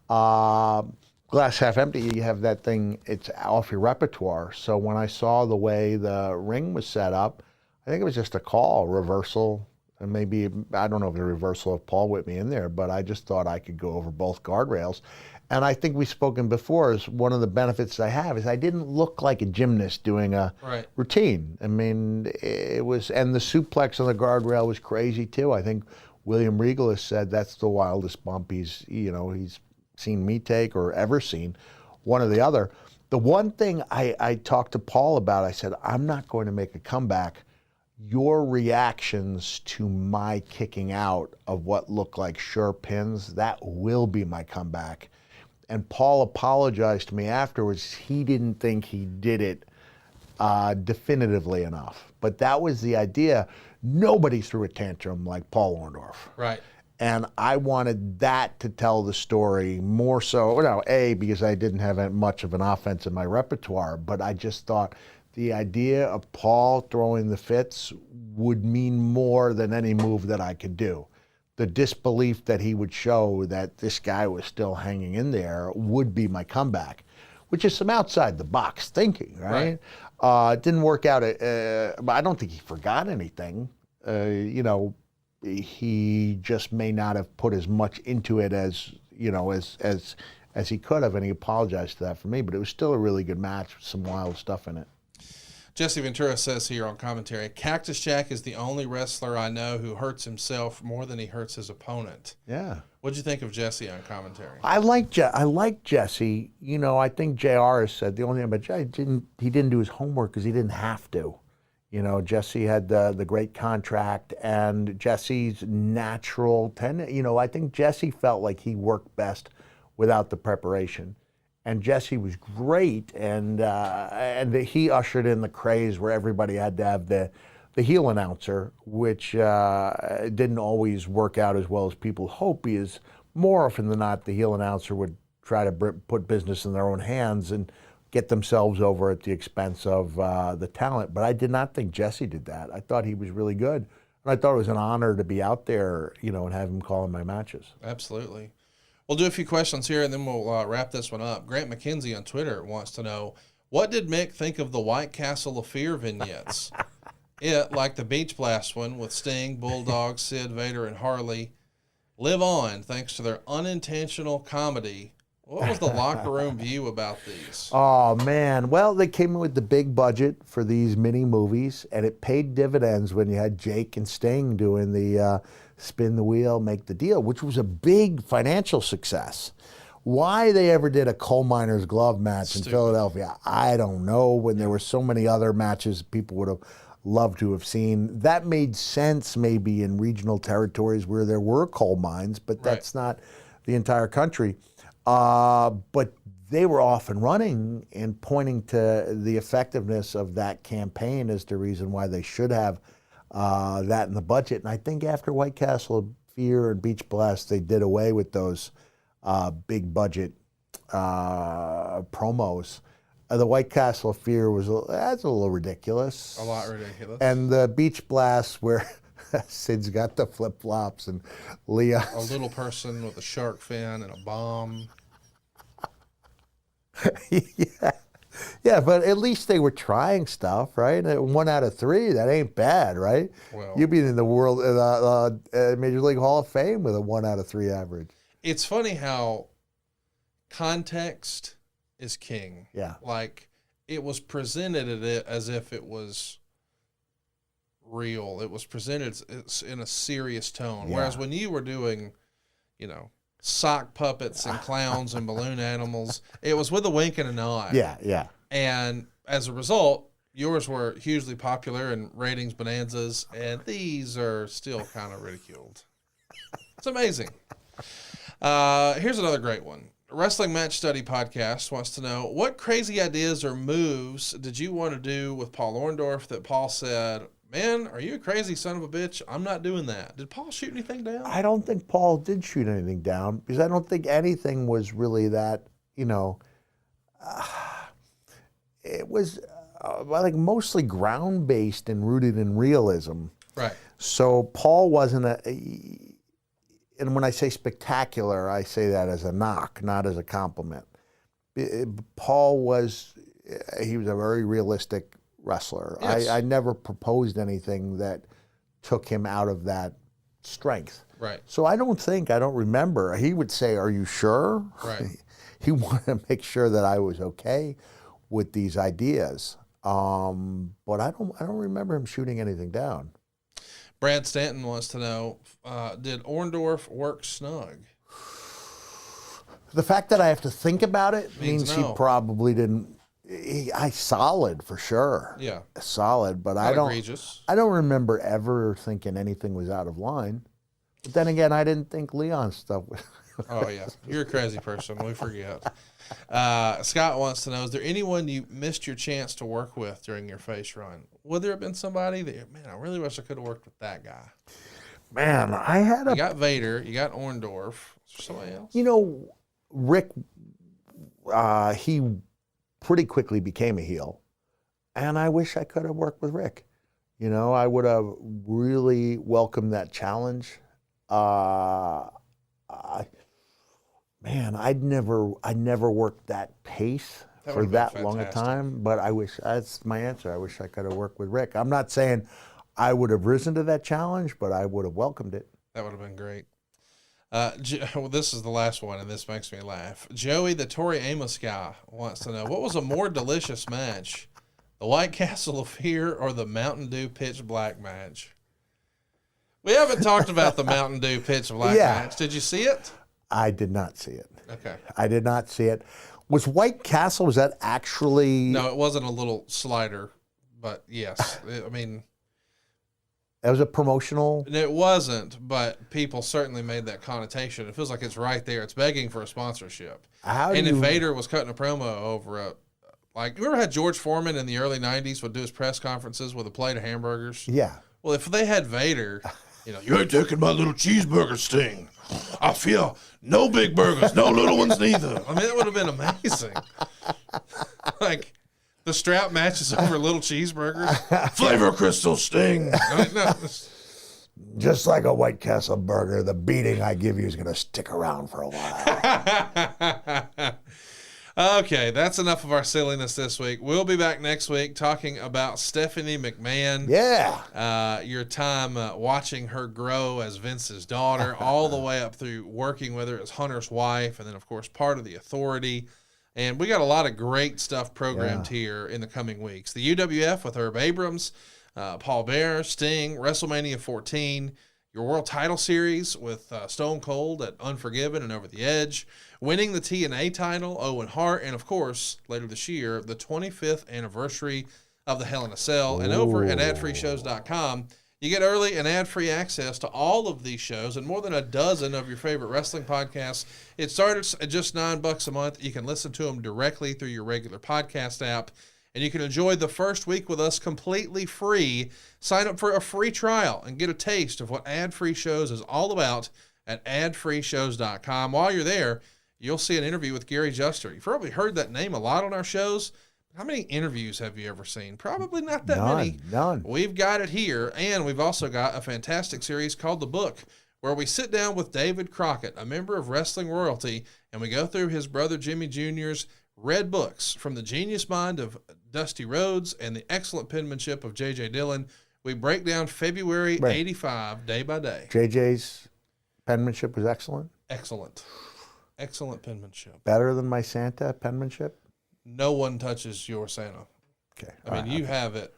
Glass half empty, you have that thing, it's off your repertoire. So when I saw the way the ring was set up, I think it was just a call, reversal, and maybe, I don't know if the reversal of Paul with me in there, but I just thought I could go over both guardrails. And I think we've spoken before, is one of the benefits I have is I didn't look like a gymnast doing a routine. It was, and the suplex on the guardrail was crazy too. I think William Regal has said that's the wildest bump he's seen me take or ever seen, one or the other. The one thing I talked to Paul about, I said, I'm not going to make a comeback. Your reactions to my kicking out of what looked like sure pins, that will be my comeback. And Paul apologized to me afterwards. He didn't think he did it definitively enough. But that was the idea. Nobody threw a tantrum like Paul Orndorff. Right. And I wanted that to tell the story more so, because I didn't have much of an offense in my repertoire, but I just thought the idea of Paul throwing the fits would mean more than any move that I could do. The disbelief that he would show that this guy was still hanging in there would be my comeback, which is some outside the box thinking, right? It didn't work out, but I don't think he forgot anything. He just may not have put as much into it as he could have, and he apologized to that for me. But it was still a really good match with some wild stuff in it. Jesse Ventura says here on commentary, Cactus Jack is the only wrestler I know who hurts himself more than he hurts his opponent. Yeah. What'd you think of Jesse on commentary? I like Jesse. I think JR has said the only thing about Jesse, he didn't do his homework because he didn't have to. Jesse had the great contract, and Jesse's natural I think Jesse felt like he worked best without the preparation. And Jesse was great, and he ushered in the craze where everybody had to have the heel announcer, which didn't always work out as well as people hope. Because more often than not, the heel announcer would try to put business in their own hands and get themselves over at the expense of the talent. But I did not think Jesse did that. I thought he was really good, and I thought it was an honor to be out there, and have him calling my matches. Absolutely. We'll do a few questions here, and then we'll wrap this one up. Grant McKenzie on Twitter wants to know, what did Mick think of the White Castle of Fear vignettes? Like the Beach Blast one with Sting, Bulldog, Sid, Vader, and Harley, live on thanks to their unintentional comedy. What was the locker room view about these? Oh, man. Well, they came in with the big budget for these mini movies, and it paid dividends when you had Jake and Sting doing the spin the wheel, make the deal, which was a big financial success. Why they ever did a coal miner's glove match in Philadelphia, I don't know, when there were so many other matches people would have loved to have seen. That made sense maybe in regional territories where there were coal mines, but that's not the entire country. But they were off and running and pointing to the effectiveness of that campaign as the reason why they should have that in the budget. And I think after White Castle of Fear and Beach Blast, they did away with those big budget promos. The White Castle of Fear that's a little ridiculous. A lot ridiculous. And the Beach Blast where Sid's got the flip-flops and Leah. A little person with a shark fin and a bomb. Yeah, but at least they were trying stuff, right? 1 out of 3, that ain't bad, right? Well, You'd be in the world Major League Hall of Fame with a 1 out of 3 average. It's funny how context is king. Yeah. Like, it was presented as if it was real. It was presented in a serious tone. Yeah. Whereas when you were doing, sock puppets and clowns and balloon animals, it was with a wink and a nod. Yeah. And as a result, yours were hugely popular and ratings bonanzas, and these are still kind of ridiculed. It's amazing. Here's another great one. Wrestling Match Study Podcast wants to know, what crazy ideas or moves did you want to do with Paul Orndorff that Paul said, man, are you a crazy son of a bitch? I'm not doing that. Did Paul shoot anything down? I don't think Paul did shoot anything down because I don't think anything was really that, it was like mostly ground-based and rooted in realism. Right. So Paul wasn't and when I say spectacular, I say that as a knock, not as a compliment. Paul he was a very realistic wrestler. Yes. I never proposed anything that took him out of that strength. Right. So I don't remember. He would say, "Are you sure?" Right. He wanted to make sure that I was okay with these ideas. But I don't remember him shooting anything down. Brad Stanton wants to know, did Orndorff work snug? The fact that I have to think about it means no. he probably didn't. Solid for sure. Yeah. Solid, but Not egregious. I don't remember ever thinking anything was out of line. But then again, I didn't think Leon's stuff was. Oh, yeah. You're a crazy person. We forget. Scott wants to know, is there anyone you missed your chance to work with during your face run? Would there have been somebody that, man, I really wish I could have worked with that guy? Man, I had You got Vader. You got Orndorff. Is there somebody else? Rick, he pretty quickly became a heel. And I wish I could have worked with Rick. I would have really welcomed that challenge. I'd never worked that pace for that long a time, but that's my answer. I wish I could have worked with Rick. I'm not saying I would have risen to that challenge, but I would have welcomed it. That would have been great. Well, this is the last one, and this makes me laugh. Joey, the Tori Amos guy, wants to know, what was a more delicious match, the White Castle of Fear or the Mountain Dew Pitch Black match? We haven't talked about the Mountain Dew Pitch Black match. Did you see it? I did not see it. Okay. I did not see it. Was White Castle, was that actually... No, it wasn't a little slider, but yes. That was a promotional... It wasn't, but people certainly made that connotation. It feels like it's right there. It's begging for a sponsorship. If Vader was cutting a promo over you ever had George Foreman in the early 90s would do his press conferences with a plate of hamburgers? Yeah. Well, if they had Vader, you ain't taking my little cheeseburger sting. I feel no big burgers, no little ones neither. I mean, it would have been amazing. The strap matches over little cheeseburgers. Flavor Crystal Sting. Just like a White Castle burger, the beating I give you is going to stick around for a while. Okay, that's enough of our silliness this week. We'll be back next week talking about Stephanie McMahon. Yeah. Your time watching her grow as Vince's daughter, all the way up through working with her as Hunter's wife, and then, of course, part of the Authority. And we got a lot of great stuff programmed here in the coming weeks. The UWF with Herb Abrams, Paul Bearer, Sting, WrestleMania 14, your World Title Series with Stone Cold at Unforgiven and Over the Edge, winning the TNA title, Owen Hart, and, of course, later this year, the 25th anniversary of the Hell in a Cell. And over at adfreeshows.com, You get early and ad-free access to all of these shows and more than a dozen of your favorite wrestling podcasts. It starts at just $9 a month. You can listen to them directly through your regular podcast app, and you can enjoy the first week with us completely free. Sign up for a free trial and get a taste of what ad-free shows is all about at adfreeshows.com. While you're there, you'll see an interview with Gary Juster. You've probably heard that name a lot on our shows. How many interviews have you ever seen? Probably not that many. None. We've got it here, and we've also got a fantastic series called The Book, where we sit down with David Crockett, a member of wrestling royalty, and we go through his brother Jimmy Jr.'s read books, from the genius mind of Dusty Rhodes and the excellent penmanship of J.J. Dillon. We break down February 85 day by day. JJ's penmanship was excellent? Excellent. Excellent penmanship. Better than my Santa penmanship? No one touches your Santa. Okay. I mean, you have it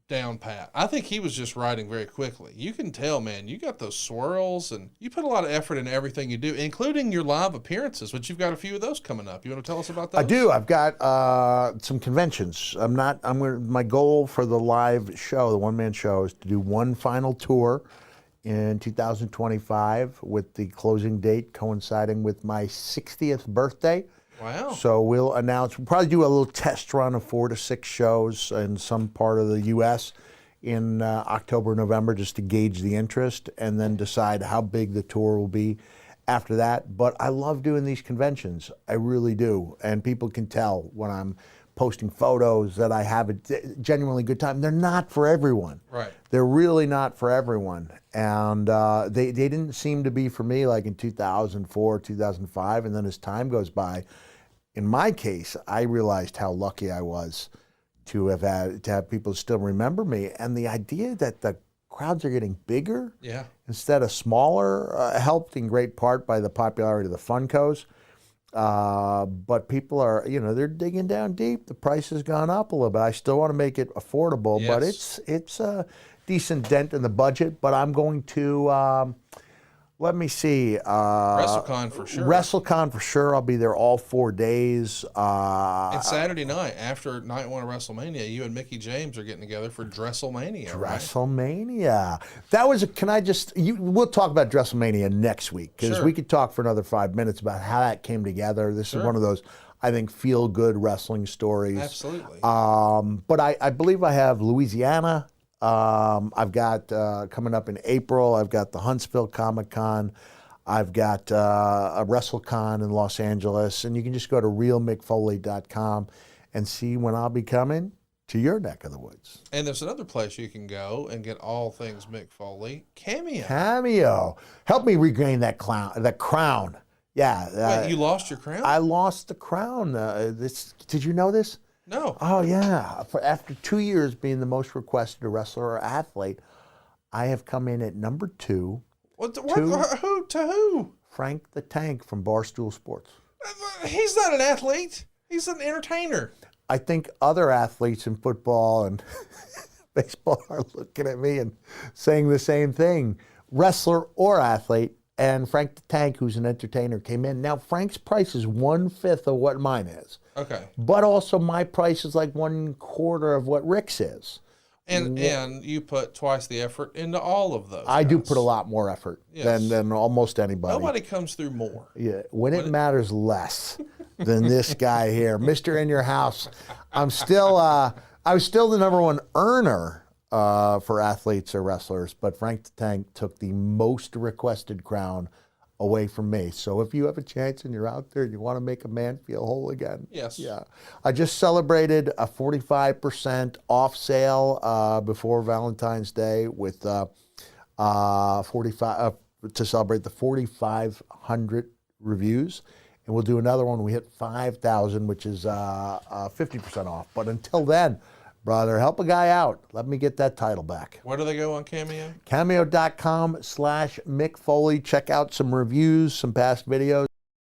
down pat. I think he was just writing very quickly. You can tell, man, you got those swirls, and you put a lot of effort into everything you do, including your live appearances, which you've got a few of those coming up. You want to tell us about those? I do. I've got some conventions. My goal for the live show, the one-man show, is to do one final tour in 2025 with the closing date coinciding with my 60th birthday. Wow. So we'll probably do a little test run of 4 to 6 shows in some part of the U.S. in October, November, just to gauge the interest and then decide how big the tour will be after that. But I love doing these conventions. I really do. And people can tell when I'm posting photos that I have a genuinely good time. They're not for everyone. Right. They're really not for everyone. And they didn't seem to be for me like in 2004, 2005. And then as time goes by, in my case, I realized how lucky I was to have people still remember me. And the idea that the crowds are getting bigger instead of smaller helped in great part by the popularity of the Funkos. But people are, they're digging down deep. The price has gone up a little bit. I still want to make it affordable, but it's a decent dent in the budget. But I'm going to, let me see. WrestleCon for sure. WrestleCon for sure. I'll be there all 4 days. And Saturday night, after night one of WrestleMania, you and Mickey James are getting together for WrestleMania, right? WrestleMania. We'll talk about WrestleMania next week, because we could talk for another 5 minutes about how that came together. This is one of those, I think, feel-good wrestling stories. Absolutely. But I believe I have Louisiana. I've got coming up in April, I've got the Huntsville Comic-Con. I've got a WrestleCon in Los Angeles. And you can just go to realmickfoley.com and see when I'll be coming to your neck of the woods. And there's another place you can go and get all things Mick Foley. Cameo. Cameo. Help me regain that crown. Yeah. Wait, you lost your crown? I lost the crown. Did you know this? No. Oh, yeah. After 2 years being the most requested wrestler or athlete, I have come in at number 2. Who? Frank the Tank from Barstool Sports. He's not an athlete. He's an entertainer. I think other athletes in football and baseball are looking at me and saying the same thing. Wrestler or athlete. And Frank the Tank, who's an entertainer, came in. Now, Frank's price is 1/5 of what mine is. Okay. But also my price is like 1/4 of what Rick's is. And you put twice the effort into all of those. I do put a lot more effort than almost anybody. Nobody comes through more. Yeah, when it matters less than this guy here, Mr. In Your House. I was still the number one earner for athletes or wrestlers, but Frank the Tank took the most requested crown away from me. So if you have a chance and you're out there and you want to make a man feel whole again. Yes. Yeah. I just celebrated a 45% off sale before Valentine's Day with 45 to celebrate the 4,500 reviews. And we'll do another one. We hit 5,000, which is 50% off. But until then, brother, help a guy out. Let me get that title back. Where do they go on Cameo? Cameo.com/Mick Foley. Check out some reviews, some past videos.